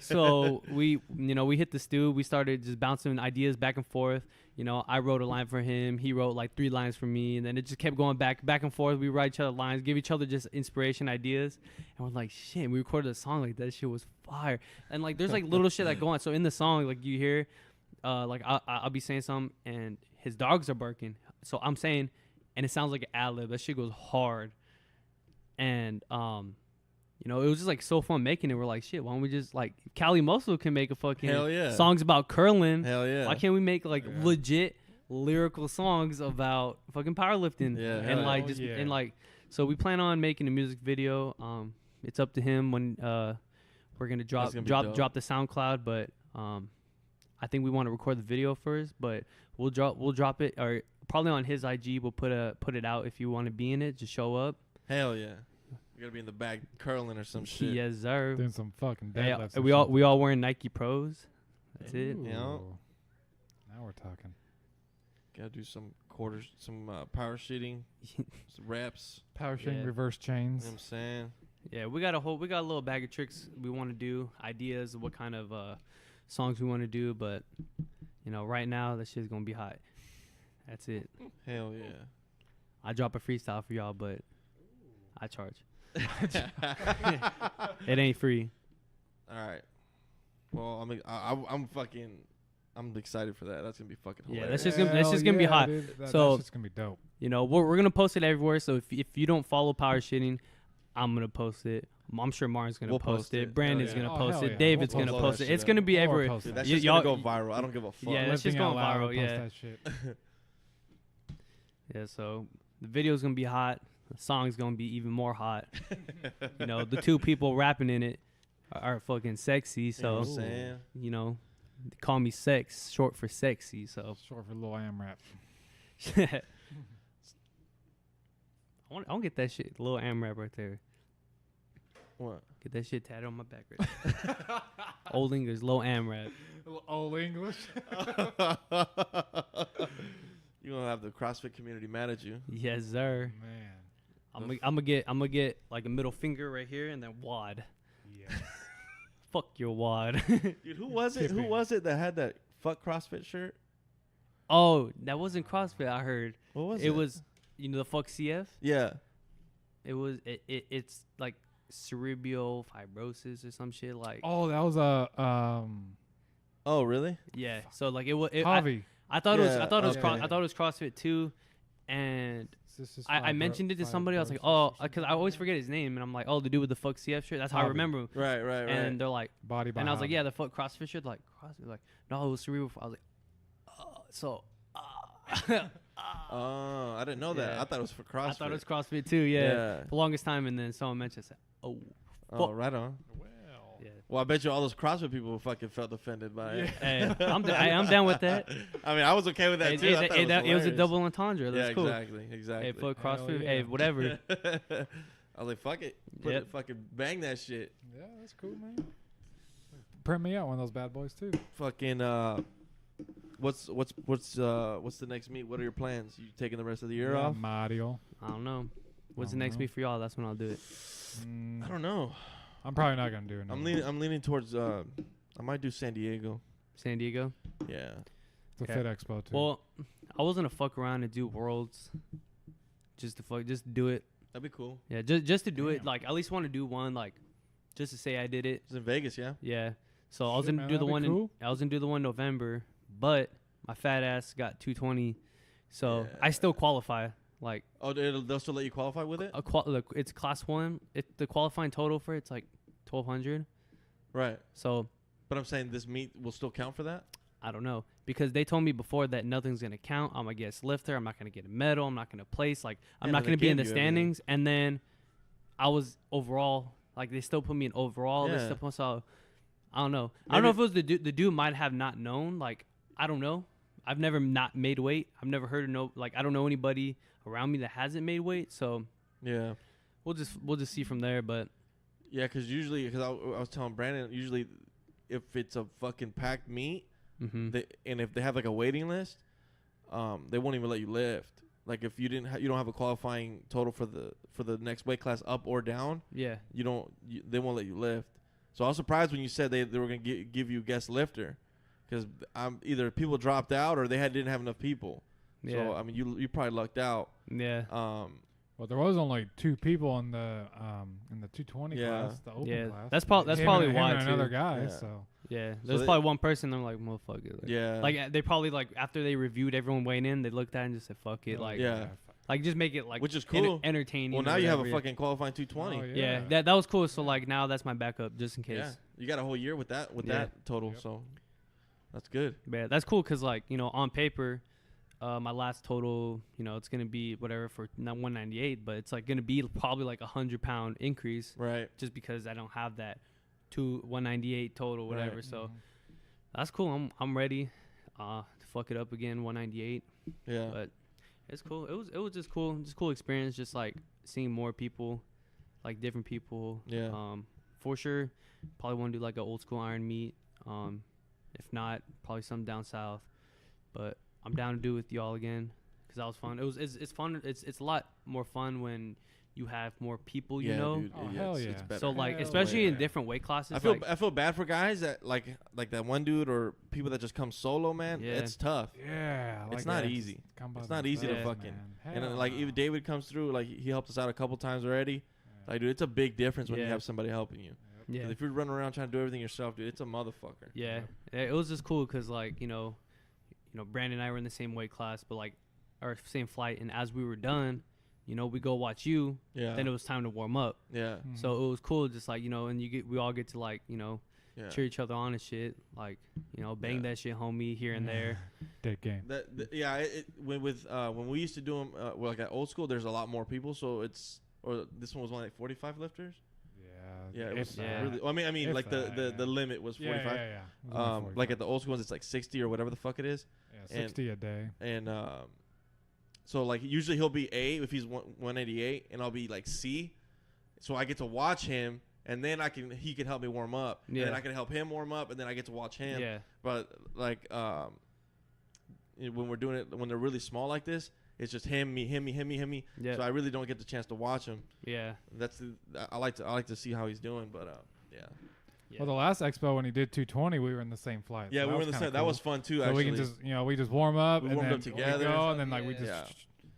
So we hit the stew. We started just bouncing ideas back and forth. You know, I wrote a line for him. He wrote like 3 lines for me. And then it just kept going back and forth. We write each other lines, give each other just inspiration ideas. And we're like, shit, we recorded a song like that shit was fire. And like, there's like little shit that go on. So in the song, like you hear, like I'll be saying something and his dogs are barking. So I'm saying, and it sounds like an ad-lib. That shit goes hard. And you know, it was just like so fun making it. We're like, shit, why don't we just like Cali Muscle can make a fucking Hell yeah. songs about curling. Hell yeah. Why can't we make like Yeah. legit lyrical songs about fucking powerlifting? Yeah, And hell like yeah. just Yeah. and like so we plan on making a music video. It's up to him when we're gonna drop gonna be dope. drop the SoundCloud, but I think we want to record the video first, but we'll drop it or probably on his IG. We'll put it out if you want to be in it. Just show up. Hell yeah. You're gonna be in the back curling or some shit. Yes, sir. Doing some fucking Hey, deadlifts. and we all wearing Nike Pros. That's it. Ooh. You know? Now we're talking. Gotta do some quarters, some power sheeting, some reps. Power shooting, Yeah. reverse You know chains. what I'm saying? Yeah, we got a little bag of tricks we want to do, ideas of what kind of songs we want to do, but you know, right now that shit's gonna be hot. That's it. Hell yeah. I drop a freestyle for y'all, but I charge. It ain't free. All right. Well, I'm excited for that. That's gonna be fucking Yeah, hilarious. that's just gonna be hot. Dude. So- That's just gonna be dope. You know, we're gonna post it everywhere. So if you don't follow Power Shitting, I'm gonna post it. I'm sure Martin's gonna We'll post post it. it. Brandon's Hell yeah. gonna Oh, post hell it. yeah. David's We'll gonna blow post that it. shit It's gonna up. be Or everywhere. post Dude, it. that You- shit's gonna y'all- go viral. I don't give a fuck. Yeah, that's just Lifting out going loud, viral, post yeah. that shit. Yeah, so the video's gonna be hot. The song's gonna be even more hot. You know, the 2 people rapping in it are fucking sexy. You know what So I'm saying? you know, they call me Sex, short for sexy. So Short for Lil AMRAP. I want to get that shit, little AMRAP right there. What? Get that shit tatted on my back right there. Old English, low AMRAP. Old English. You gonna have the CrossFit community mad at you? Yes, sir. Man. I'm gonna get like a middle finger right here and then wad. Yes. Fuck your wad. Dude, who was it? Who Tipping. was it that had that fuck CrossFit shirt? Oh, that wasn't CrossFit. I heard What was it? it was, you know, the fuck CF. Yeah. It was it's like cerebral fibrosis or some shit like. Oh, that was a Oh, really? Yeah. So like it was. Javi. I thought it was. Yeah, I thought it was. okay. I thought it was CrossFit too, and Cystic I mentioned it to somebody. I was like, fibrosis or oh, because I always forget his name, and I'm like, oh, the dude with the fuck CF shirt. That's how I Javi. remember him. Right. And they're like, body by and I was like, Javi. yeah, the fuck CrossFit shirt. Like CrossFit. Like no, it was cerebral. I was like, Oh, I didn't know that. Yeah. I thought it was for CrossFit. I thought it was CrossFit too. Yeah. The longest time, and then someone mentioned, I said, oh, Oh, right on. Well. yeah. Well, I bet you all those CrossFit people fucking felt offended by it. Hey, I'm down with that. I mean, I was okay with that Hey, too. hey, I thought hey, it it was a hilarious. double entendre. That's Yeah, cool. exactly. Hey, fuck Hell CrossFit. yeah. Hey, whatever. I was like, fuck it. Put Yep. it, fucking bang that shit. Yeah, that's cool, man. Print me out one of those bad boys too. Fucking what's the next meet? What are your plans? You taking the rest of the year off? Mario. I don't know. What's the don't next know. week for y'all? That's when I'll do it. I don't know. I'm probably not gonna do it. I'm leaning towards I might do San Diego. San Diego. Yeah. It's a Okay. Fit Expo too. Well, I was gonna fuck around and do Worlds, just to do it. That'd be cool. Yeah, just to do it. Damn. Like, I at least want to do one. Like, just to say I did it. It's in Vegas, yeah. Yeah. So I was Shit, gonna man, do the that'd be one. cool. I was gonna do the one in November, but my fat ass got 220, so Yeah. I still qualify. Like, Oh, they'll still let you qualify with it? look, it's class 1. The qualifying total for it's like 1,200. Right. So But I'm saying this meet will still count for that? I don't know, because they told me before that nothing's gonna count. I'm a guest lifter. I'm not gonna get a medal. I'm not gonna place. Like, I'm Yeah, not but they gonna be in gave the you everything. standings. And then I was overall. Like, they still put me in overall. They Yeah. still put, so I don't know. I don't know if it was the dude might have not known. Like, I don't know. I've never not made weight. I've never heard of I don't know anybody around me that hasn't made weight. So Yeah. we'll just see from there. But Yeah, because I was telling Brandon, usually if it's a fucking packed meet, mm-hmm. and if they have like a waiting list, they won't even let you lift. Like if you you don't have a qualifying total for the next weight class up or down, yeah, they won't let you lift. So I was surprised when you said they were gonna give you guest lifter, because either people dropped out or they didn't have enough people. yeah, So I mean you probably lucked out. yeah. Well, there was only 2 people in the 220 Yeah. class, the open Yeah, class. that's probably Him why and another too. guy. Yeah. So Yeah, So there's they- probably one person. They're like, motherfucker. Like, Yeah. Like, they probably, like, after they reviewed everyone weighing in, they looked at it and just said, fuck it. Like, Yeah. like, just make it, like, Which is cool. entertaining. Well, or now you have a whatever, fucking qualifying 220. Oh, yeah. That was cool. So, like, now that's my backup just in case. Yeah. You got a whole year with that Yeah. that total. Yep. So that's good. Yeah, that's cool because, like, you know, on paper, my last total, you know, it's going to be whatever for 198, but it's, like, going to be probably, like, 100-pound increase Right. just because I don't have that 198 total, whatever. Right. So that's cool. I'm ready to fuck it up again, 198. Yeah. But it's cool. It was just cool experience, just like seeing more people, like different people. Yeah. For sure, probably want to do like an old school iron meet. If not, probably some down south. But I'm down to do it with y'all again because that was fun. It's fun. It's a lot more fun when you have more people. You Yeah, know. dude. Oh, hell It's yeah. better. So like, Hell especially in yeah. different weight classes. I feel bad for guys that like that one dude or people that just come solo, man. Yeah. It's tough. Yeah, It's like not that. easy. Come by It's not easy to themselves, fucking- man. And then, Hell like no. even David comes through, like he helped us out a couple times already. Like, dude, it's a big difference when you Yeah. have somebody helping you. 'Cause yeah. if you're running around trying to do everything yourself, dude, it's a motherfucker. Yeah, it was just cool because like you know, Brandon and I were in the same weight class, but like our same flight, and as we were done, you know, we go watch you. Yeah. Then it was time to warm up, Yeah. Mhm. so it was cool, just like and we all get to like Yeah. cheer each other on and shit, like bang Yeah. that shit, homie, here and there. Dead game. When we used to do them, like at old school, there's a lot more people, so this one was only like 45 lifters. Yeah, it if was that. really. I mean, If like that, the yeah. limit was 45. Yeah. It was only Like 45. at the old school ones, it's like 60 or whatever the fuck it is. Yeah, 60 a day. And so like usually he'll be A if he's 188, and I'll be like C, so I get to watch him, and then he can help me warm up, and then Yeah. I can help him warm up, and then I get to watch him. Yeah, But like when we're doing it, when they're really small like this, it's just him, me. yeah, So I really don't get the chance to watch him. yeah. I like to see how he's doing, but yeah. Yeah. Well, the last expo when he did 220, we were in the same flight. Yeah, so we that were was in the kinda same. That cool. was fun too. So Actually, we just warm up. We and warmed then up together. We go, and then like we Yeah. just. Yeah.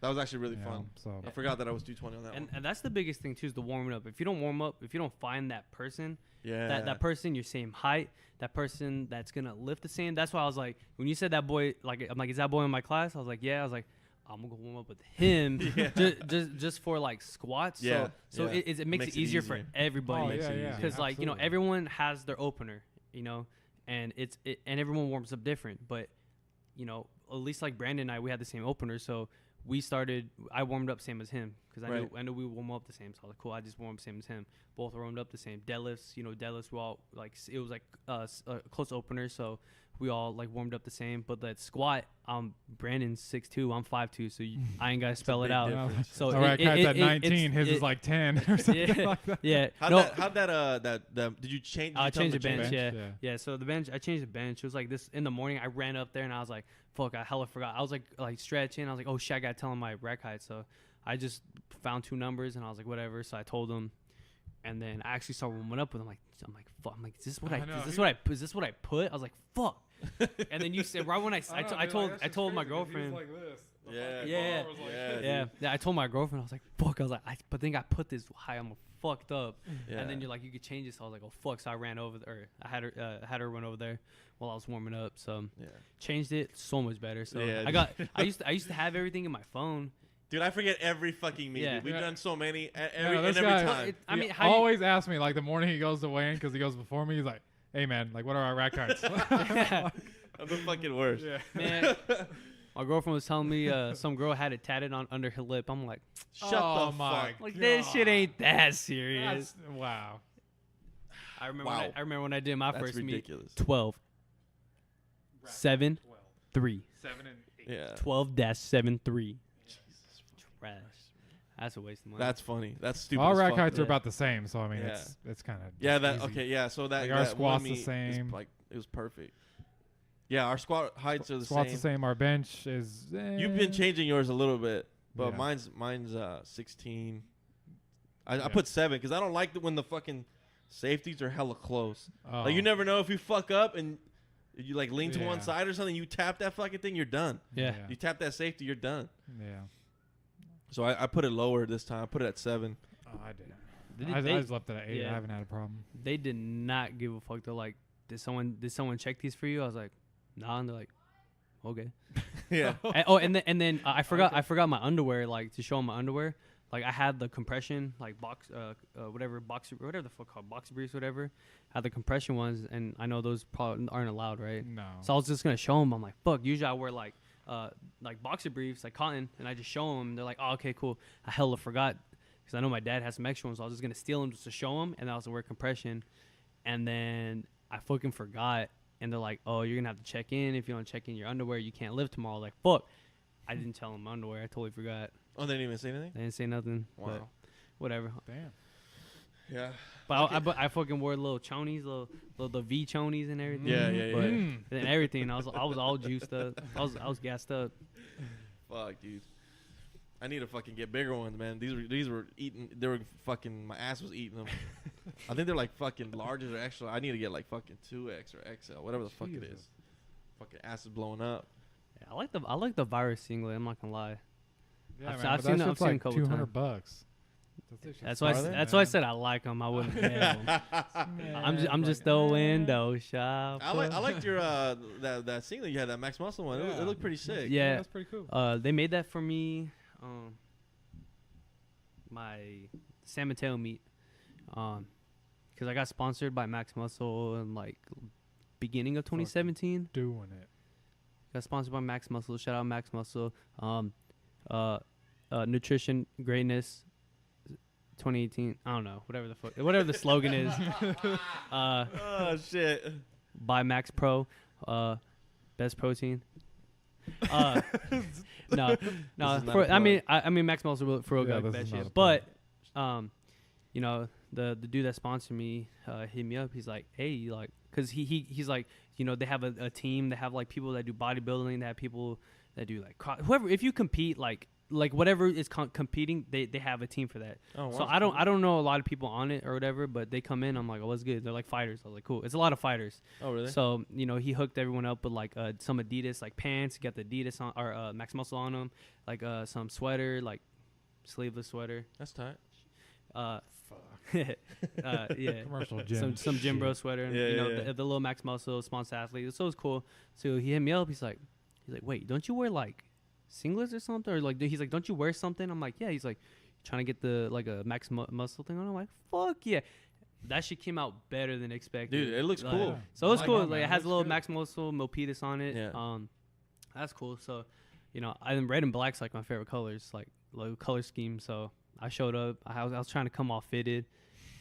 That was actually really you fun. know, so I forgot that I was 220 on that one. And that's the biggest thing too, is the warming up. If you don't warm up, if you don't find that person, Yeah. that person your same height, that person that's gonna lift the same. That's why I was like, when you said that boy, like I'm like, is that boy in my class? I was like, yeah. I was like, I'm gonna go warm up with him, Yeah. just for like squats. Yeah, So yeah. it makes it easier for easier. everybody. Oh, makes yeah, it yeah. easier. Because like Absolutely. everyone has their opener, and and everyone warms up different. But at least like Brandon and I, we had the same opener, so I warmed up same as him because Right. I knew we would warm up the same. So I was like, cool, I just warmed up same as him. Both warmed up the same. Deadlifts, deadlifts we all like, it was like a close opener, so we all like warmed up the same. But that squat, Brandon's 6'2", I'm 5'2", so I ain't gotta spell it big out. difference. So all right, Kyle's at 19. it's- His is like 10 or something yeah, like that. yeah. How'd that did you change? I changed the change bench, it? yeah. Yeah, so the bench, I changed the bench. It was like this in the morning. I ran up there and I was like, fuck, I hella forgot. I was like stretching. I was like, oh shit, I gotta tell him my rack height. So I just found 2 numbers and I was like, whatever. So I told him, and then I actually started warming up with him. I'm like, fuck. I'm like, is this what I I know, is this what I put? I was like, fuck. And then you said right when I told my girlfriend. Yeah. I told my girlfriend, I was like, fuck. I was like, but then I put this high, I'm fucked up. Yeah. And then you're like, you could change it. So I was like, oh fuck. So I ran over there. I had her run over there while I was warming up. So changed it, so much better. So I used to have everything in my phone. Dude, I forget every fucking meet. Yeah. We've done so many. this Every guy- time. I mean, He how you- always asks me like the morning he goes to weigh-in because he goes before me. He's like, "Hey man, like what are our rack heights?" I'm the fucking worst. Yeah. Man, my girlfriend was telling me some girl had it tatted on under her lip. I'm like, Shut the my fuck. like this shit ain't that serious. That's, wow. I remember. Wow. I remember when I did my That's first ridiculous. meet. 12. 7 3. 7 and 8. Yeah. 12-73. Trash. That's a waste of money. That's funny. That's stupid. All as rack fuck. heights are Yeah. about the same, so I mean Yeah. it's kind of Yeah, that okay. Yeah, so that Like, our that squat's one the meet same. Is like it was perfect. Yeah, our squat heights are the Squat's same. the same. Our bench is. You've been changing yours a little bit, but Yeah. mine's 16. I Yeah. put 7 because I don't like it when the fucking safeties are hella close. Oh. Like you never know if you fuck up and you like lean to one Yeah. side or something. You tap that fucking thing, you're done. Yeah. You tap that safety, you're done. Yeah. So I put it lower this time. I put it at 7. Oh, I did. They- I they- just left it at 8. yeah. I haven't had a problem. They did not give a fuck. They're like, did someone check these for you? I was like, nah. And they're like, okay. Yeah. And then I forgot my underwear, like to show them my underwear. Like I had the compression, like whatever the fuck called, box briefs, whatever. Had the compression ones, and I know those probably aren't allowed, right? No. So I was just gonna show them. I'm like, fuck. Usually I wear like boxer briefs, like cotton, and I just show them. They're like, oh, okay, cool. I hella forgot because I know my dad has some extra ones. So I was just gonna steal them just to show them, and I was gonna wear compression. And then I fucking forgot, and they're like, oh, you're gonna have to check in. If you don't check in your underwear, you can't live tomorrow. Like, fuck. I didn't tell them my underwear. I totally forgot. Oh, they didn't even say anything? They didn't say nothing. Wow. But whatever. Damn. Yeah. But I fucking wore little chonies, the V chonies and everything. Yeah, yeah, But yeah. and everything. I was all juiced up. I was gassed up. Fuck, dude. I need to fucking get bigger ones, man. These were eating. They were fucking. My ass was eating them. I think they're like fucking larges or extra. I need to get like fucking 2X or XL, whatever the fuck it Jesus. is. Fucking ass is blowing up. Yeah, I like the virus singlet. I'm not gonna lie. Yeah, I've man, I've but seen that it- I've shit's seen it a like couple times. $200. That's why I said I like them. I wouldn't have them. I'm just the window shopper. I liked your that singlet you had, that Max Muscle one. Yeah. It looked pretty sick. Yeah. That's pretty cool. They made that for me. My San Mateo meet. Because I got sponsored by Max Muscle in like beginning of 2017. Doing it. Got sponsored by Max Muscle. Shout out Max Muscle. Nutrition Greatness 2018. I don't know. Whatever the slogan is. Oh shit. By Max Pro. Best protein. No. This is not a I mean Max Muscle for real Yeah, got this best is not shit. a But you know, the dude that sponsored me hit me up. He's like, hey, like, cause he's like, you know, they have a team. They have like people that do bodybuilding. They have people that do like whoever. If you compete, like whatever is competing, they have a team for that. Oh, So I don't know a lot of people on it or whatever, but they come in. I'm like, oh, what's good? They're like fighters. I was like, cool. It's a lot of fighters. Oh really? So you know, he hooked everyone up with like some Adidas like pants. He got the Adidas on or Max Muscle on them, like some sweater, like sleeveless sweater. That's tight. Yeah, Commercial gym. some gym bro sweater. And, Yeah, you know, yeah. the little Max Muscle sponsor athlete. So it was cool. So he hit me up. He's like, wait, don't you wear like singlets or something? Or like, he's like, don't you wear something? I'm like, yeah. He's like, trying to get the like a Max Muscle thing on. I'm like, fuck yeah. That shit came out better than expected. Dude, it looks Like, cool. So it's I cool. know, Like man. it It has a looks little good. Max Muscle Milpitas on it. Yeah. That's cool. So, you know, red and black's like my favorite colors, like color scheme. So I showed up. I was trying to come off fitted.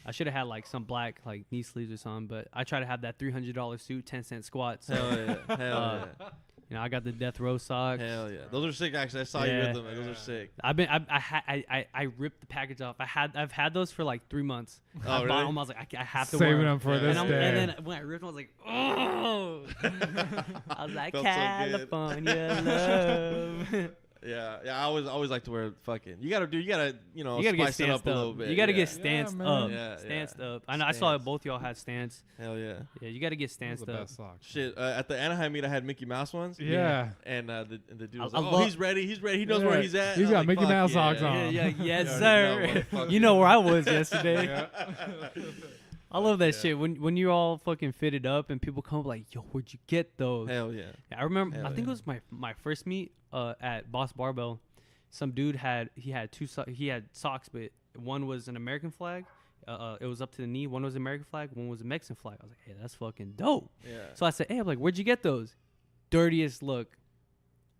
I should have had like some black like knee sleeves or something, but I try to have that $300 suit, 10-cent squat. So Hell yeah. Hell yeah. you know, I got the death row socks. Hell yeah. Those are sick. Actually, I saw you Yeah. with them. Those are sick. I ripped the package off. I've had those for like 3 months. Oh, I bought really? them. I was like, I have to Saving wear them for Yeah. this and, day. and then when I ripped them, I was like, oh. I was like, Felt so good. California love. Yeah. I always like to wear fucking. You gotta You gotta get spice it up stanced a little up. bit. You gotta yeah. get stanced man. up. Yeah, Stanced yeah. up. I saw Stance. both y'all had stance. Hell yeah. Yeah, you gotta get Those are stanced the up. best socks. Shit. At the Anaheim meet, I had Mickey Mouse ones. Yeah. And the dude was I like, love- he's ready. He knows Yeah. where he's at. He's I'm got like, Mickey fuck Mouse yeah. socks on. Yeah, yes, You sir. already know, motherfucker. You know where I was yesterday. Yeah. I love that Yeah. shit when you're all fucking fitted up and people come up like, yo, where'd you get those? Hell yeah. Yeah, I remember. Hell I think yeah. it was my first meet at Boss Barbell. Some dude had socks, but one was an American flag. It was up to the knee. One was American flag. One was a Mexican flag. I was like, hey, that's fucking dope. Yeah. So I said, hey, I'm like, where'd you get those? Dirtiest look.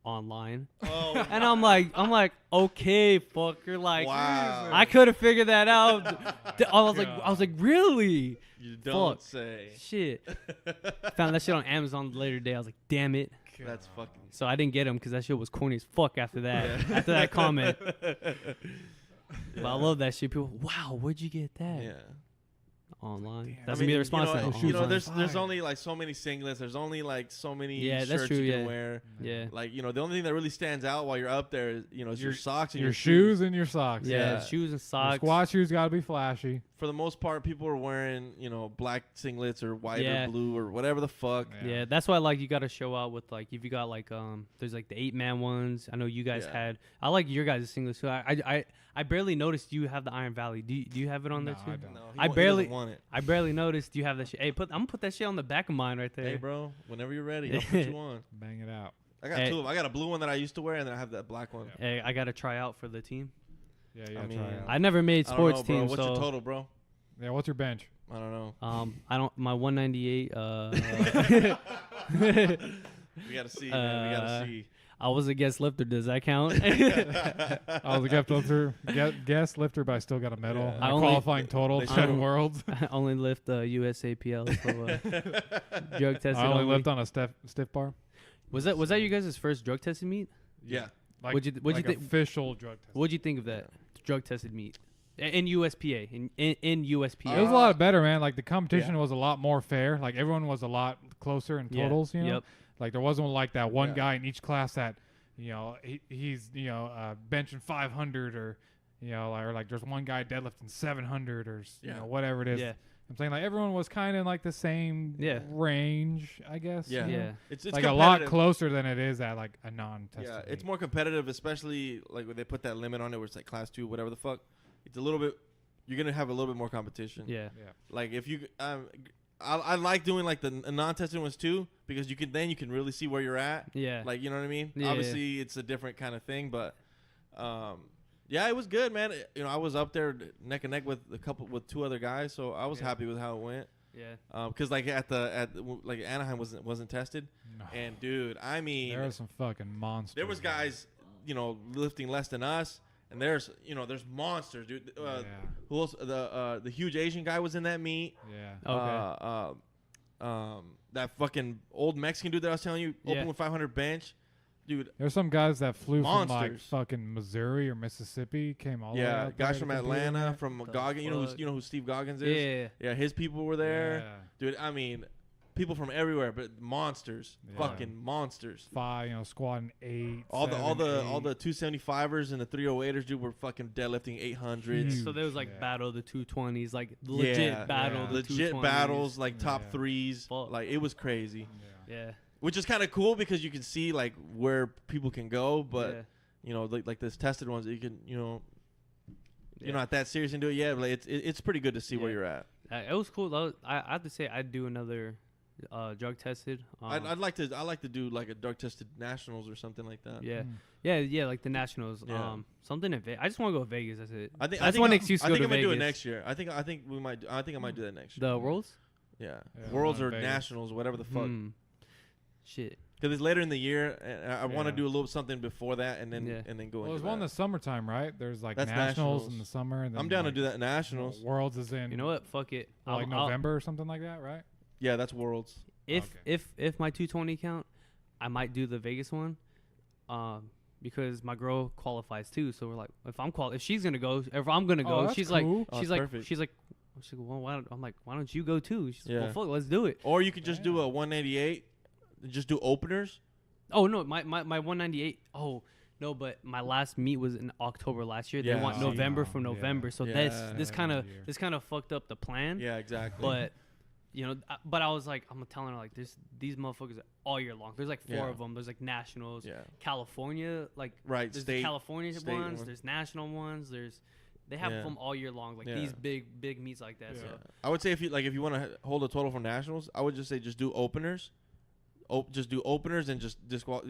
Online. Oh. And I'm like, okay, fucker. Like, Wow. I could have figured that out. I was like, really? You don't Fuck. say. Shit. Found that shit on Amazon the later day. I was like, damn it. That's fucking. So I didn't get them because that shit was corny as fuck after that. Yeah. After that comment. Yeah. But I love that shit. People, wow, where'd you get that? Yeah. Online. Damn. That's I mean, me the response. You know, now. shoes on there's fire. only like so many singlets. There's only like so many Yeah, that's shirts true, you can yeah. wear. Yeah. Like, the only thing that really stands out while you're up there is, is your socks and Your shoes and your socks. Yeah, Yeah. shoes and Your socks. squat shoes got to be flashy. For the most part, people are wearing, black singlets or white Yeah. or blue or whatever the fuck. Yeah, that's why you got to show out with like if you got like there's like the 8-man ones. I know you guys Yeah. had. I like your guys' singlets too. I barely noticed you have the Iron Valley. Do you have it on there No, too? I don't. No, I he barely- doesn't want it. I barely noticed you have that shit. Hey, I'm gonna put that shit on the back of mine right there. Hey, bro, whenever you're ready, I'll put you on. Bang it out. I got Hey. two of them. I got a blue one that I used to wear, and then I have that black one. Yeah. Hey, I gotta try out for the team. Yeah, I mean, try it out. I never made I don't sports know, bro. teams, What's your so total, bro? Yeah, what's your bench? I don't know. I don't. My 198. We gotta see, man. We gotta see. I was a guest lifter. Does that count? I was a guest lifter, but I still got a medal. Yeah. My I only- qualifying total, They 10 should- worlds. I only lift USAPL. So, drug tested. I only only. lift on a stiff bar. Was that you guys' first drug tested meet? Yeah. Like, What'd you like think? official drug test. What'd you think of that drug tested meet in USPA? In USPA. It was a lot better, man. Like the competition was a lot more fair. Like everyone was a lot closer in Yeah. totals. You know, Yep. like there wasn't like that one Yeah. guy in each class that, he's benching 500 or, or like there's one guy deadlifting 700 or Yeah. whatever it is. Yeah. I'm saying like everyone was kind of in like the same Yeah. range, I guess. Yeah. you know? Yeah. It's Like a lot competitive. closer than it is at like a non-tested. Yeah, it's meet. more competitive, especially like when they put that limit on it, where it's like class 2, whatever the fuck. It's a little bit. You're gonna have a little bit more competition. Yeah. Yeah. Like if you, I like doing like the non-tested ones too, because you can really see where you're at. Yeah. Like, you know what I mean? Yeah. Obviously, it's a different kind of thing, but yeah, it was good, man. I was up there neck and neck with two other guys, so I was Yeah. happy with how it went. Yeah. Because like like Anaheim wasn't tested, No. and dude, I mean, There are some fucking monsters. there was guys, lifting less than us, and there's monsters, dude. Yeah. Who else? The huge Asian guy was in that meet. Yeah. Okay. That fucking old Mexican dude that I was telling you, Yeah. open with 500 bench, dude. There's some guys that flew from like Monsters. fucking Missouri or Mississippi, came all the way Yeah, out there guys to from compete in Atlanta, that. from The Goggins. fuck? You know who Steve Goggins Yeah. is. Yeah, his people were there, Yeah. dude. I mean, people from everywhere, but monsters, Yeah. fucking monsters. Squatting 8. All the 7, 275ers and the 308ers, dude, were fucking deadlifting 800s. Huge. So there was like Yeah. battle of the 220s, like legit Yeah, battle yeah. of the legit 220s. battles, like top Yeah. threes. Fuck. Like it was crazy, Yeah. Yeah. which is kind of cool because you can see like where people can go, but yeah. like this tested ones, you can you're Yeah. not that serious into it yet, but like, it's pretty good to see where Yeah. you're at. It was cool. I have to say I'd do another drug tested. I'd like to do like a drug tested nationals or something like that. Yeah. Mm. Yeah, like the nationals. Yeah. Something in Vegas. I just want to go to Vegas. That's it. I think That's one excuse to I go think to I'm gonna do it Vegas. next year. I think I might do that next year. The Worlds. Yeah, Yeah, Worlds one or in Vegas. nationals, whatever the fuck. Hmm. Shit. Because it's later in the year, and I want to Yeah. do a little something before that, and then Yeah. go. Well, into there's one in that. the summertime, right? There's like That's nationals in nationals. the summer. And then I'm down like, to do that nationals. Worlds is in You know what? Fuck it. like November or something like that, right? Yeah, that's Worlds. If Okay. if my 220 count, I might do the Vegas one. Because my girl qualifies too. So we're like, if she's gonna go, if I'm gonna Oh, go, that's she's cool. like, Oh, she's that's like, perfect. she's like, well, I'm like, why don't you go too? She's like, Yeah. well, fuck, let's do it. Or you could just do Yeah. a 188, just do openers. Oh no, my 198. Oh No, but my last meet was in October last year. They Yeah. want Oh, November yeah. from November. So Yeah. this kind Every year. of fucked up the plan. Yeah, exactly. But but I was like, I'm telling her like these motherfuckers are all year long. There's like 4 Yeah. of them. There's like nationals, yeah, California, like right. there's State. the California state ones. one. There's national ones. They have Yeah. them all year long. Like Yeah. these big meets like that. Yeah. So I would say if you want to hold a total for nationals, I would just say just do openers. Just do openers and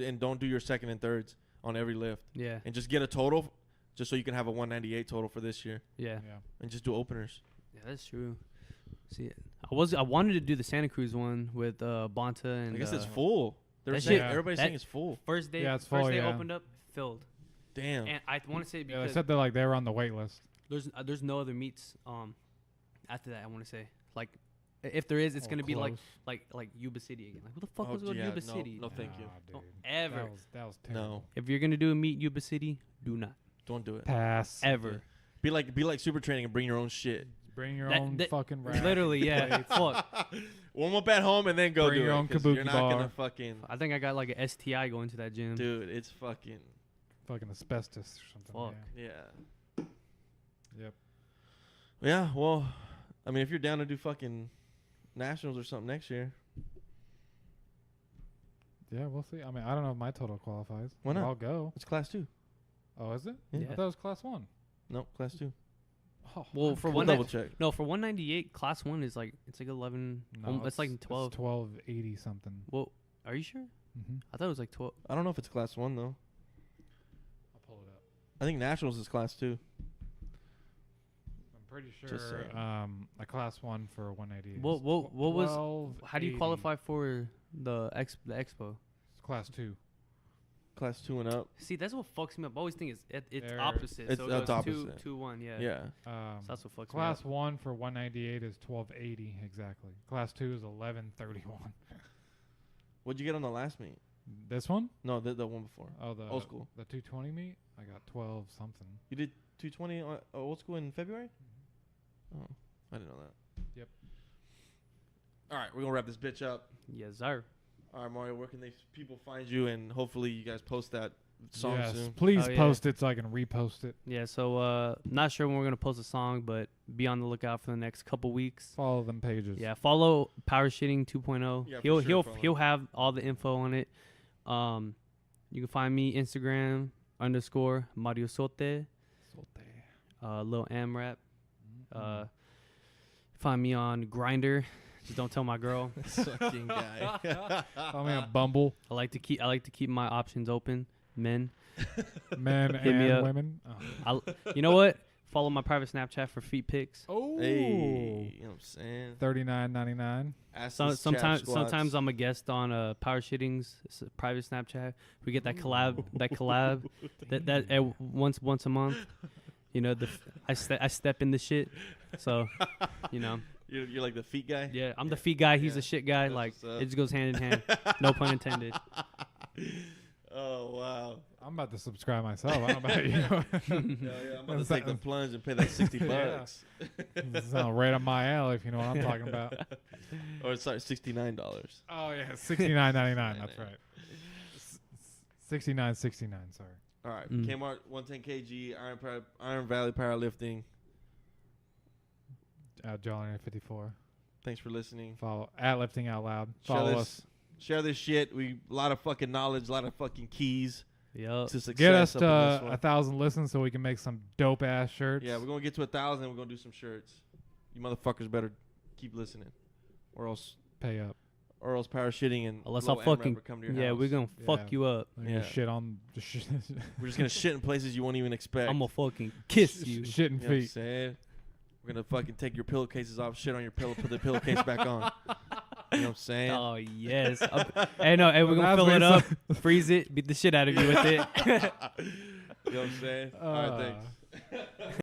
and don't do your second and thirds on every lift, yeah, and just get a total, just so you can have a 198 total for this year, yeah, Yeah. and just do openers. yeah. That's true. See, I wanted to do the Santa Cruz one with Bonta and I guess it's full. They're that saying shit- everybody's that- saying it's full. first day. Yeah, it's first full, day yeah. opened up, filled. Damn. And I want to say Yeah, they because said they were on the wait list. there's no other meets after that. I want to say like if there is, it's Or gonna be close. like Yuba City again. Like who the fuck Oh, was going to yeah, Yuba no, City? no. Thank you. Nah, Don't dude. ever. That was terrible. No, If you're gonna do a meet Yuba City, do not don't do it. Pass. ever. Be like super training and bring your own shit. Bring your That- own that- fucking rack. Literally, yeah. Fuck. Warm up at home and then go Bring do your it. own 'cause kabuki You're not bar. gonna fucking I think I got like a STI going to that gym. dude. It's fucking Fucking asbestos or something. Fuck. yeah. Yeah. Yep. Yeah. Well, I mean, if you're down to do fucking nationals or something next year, Yeah, we'll see. I mean, I don't know if my total qualifies. Why but not? I'll go. it's class 2. Oh, is it? Yeah. I thought it was class 1. No, class 2. Oh, Well, for We'll one double check. no, for 198, class 1 is like it's like 11. It's like 12. It's 1280 something. Well, are you sure? Mm-hmm. I thought it was like 12. I don't know if it's class 1 though. I'll pull it up. I think nationals is class 2. I'm pretty Just sure. saying. A class 1 for 180. What was? How do you 1280. qualify for the expo? It's class 2. Class 2 and up. See, that's what fucks me up. I always think it's They're- opposite. It's- so that's it goes opposite. 2-1, yeah. Yeah. So that's what fucks Class me 1 for 198 is 1280 exactly. Class 2 is 1131. What'd you get on the last meet? This one? No, the one before. Oh, the Old school. The 220 meet. I got 12 something. You did 220 on old school in February? Oh, I didn't know that. Yep. All right, we're gonna wrap this bitch up. up. Yes, sir. All right, Mario, where can people find you? And hopefully you guys post that song Yes, soon. please Oh, yeah. post it so I can repost it. Yeah, so not sure when we're gonna post a song, but be on the lookout for the next couple weeks. Follow them pages. Yeah, follow Power Shitting 2.0. Yeah, for he'll sure, he'll follow. he'll have all the info on it. You can find me Instagram _ Mario Sote, Lil AMRAP. Find me on Grinder. Just don't tell my girl. Sucking guy. Follow me on Bumble. I like to keep my options open. Men. Men Hit me and up. women. Oh. You know what? Follow my private Snapchat for feet pics. Oh. Hey, you know what I'm saying? $39.99. Sometimes I'm a guest on Power Shitting's private Snapchat. We get that collab that once a month. You know, I step in the shit. So, you know, You're like the feet guy? yeah, I'm the feet guy. He's Yeah, the shit guy. that's Like what's up. it just goes hand in hand. No pun intended. Oh, wow. I'm about to subscribe myself. I don't know about you. Hell yeah, I'm about to take the plunge and pay that $60. Yeah. This sounds right up my alley, if you know what I'm talking about. Or sorry, $69. Oh yeah, $69.99. That's right. $69.69. Sorry. All right, Mm. Kmart 110 kg, Iron Valley Powerlifting. Jolly 54. Thanks for listening. Follow at Lifting Out Loud. Share Follow this, us. share this shit. A lot of fucking knowledge, a lot of fucking keys Yup. to success. Get us up in this to one. 1,000 listens so we can make some dope ass shirts. Yeah, we're gonna get to 1,000. We're gonna do some shirts. You motherfuckers better keep listening, or else Pay up. Power Shitting and Unless Lil I'll AMRAP fucking will come to your yeah, house. we're gonna Yeah. fuck you up. Like you Yeah. shit on the shit. We're just gonna shit in places you won't even expect. I'm gonna fucking kiss you. Shitting You know what I'm feet. saying? We're gonna fucking take your pillowcases off, shit on your pillow, put the pillowcase back on. You know what I'm saying? Oh yes. Hey, no, hey, we're gonna That's fill what it he up, said. freeze it, beat the shit out of you with it. You know what I'm saying? All right, thanks.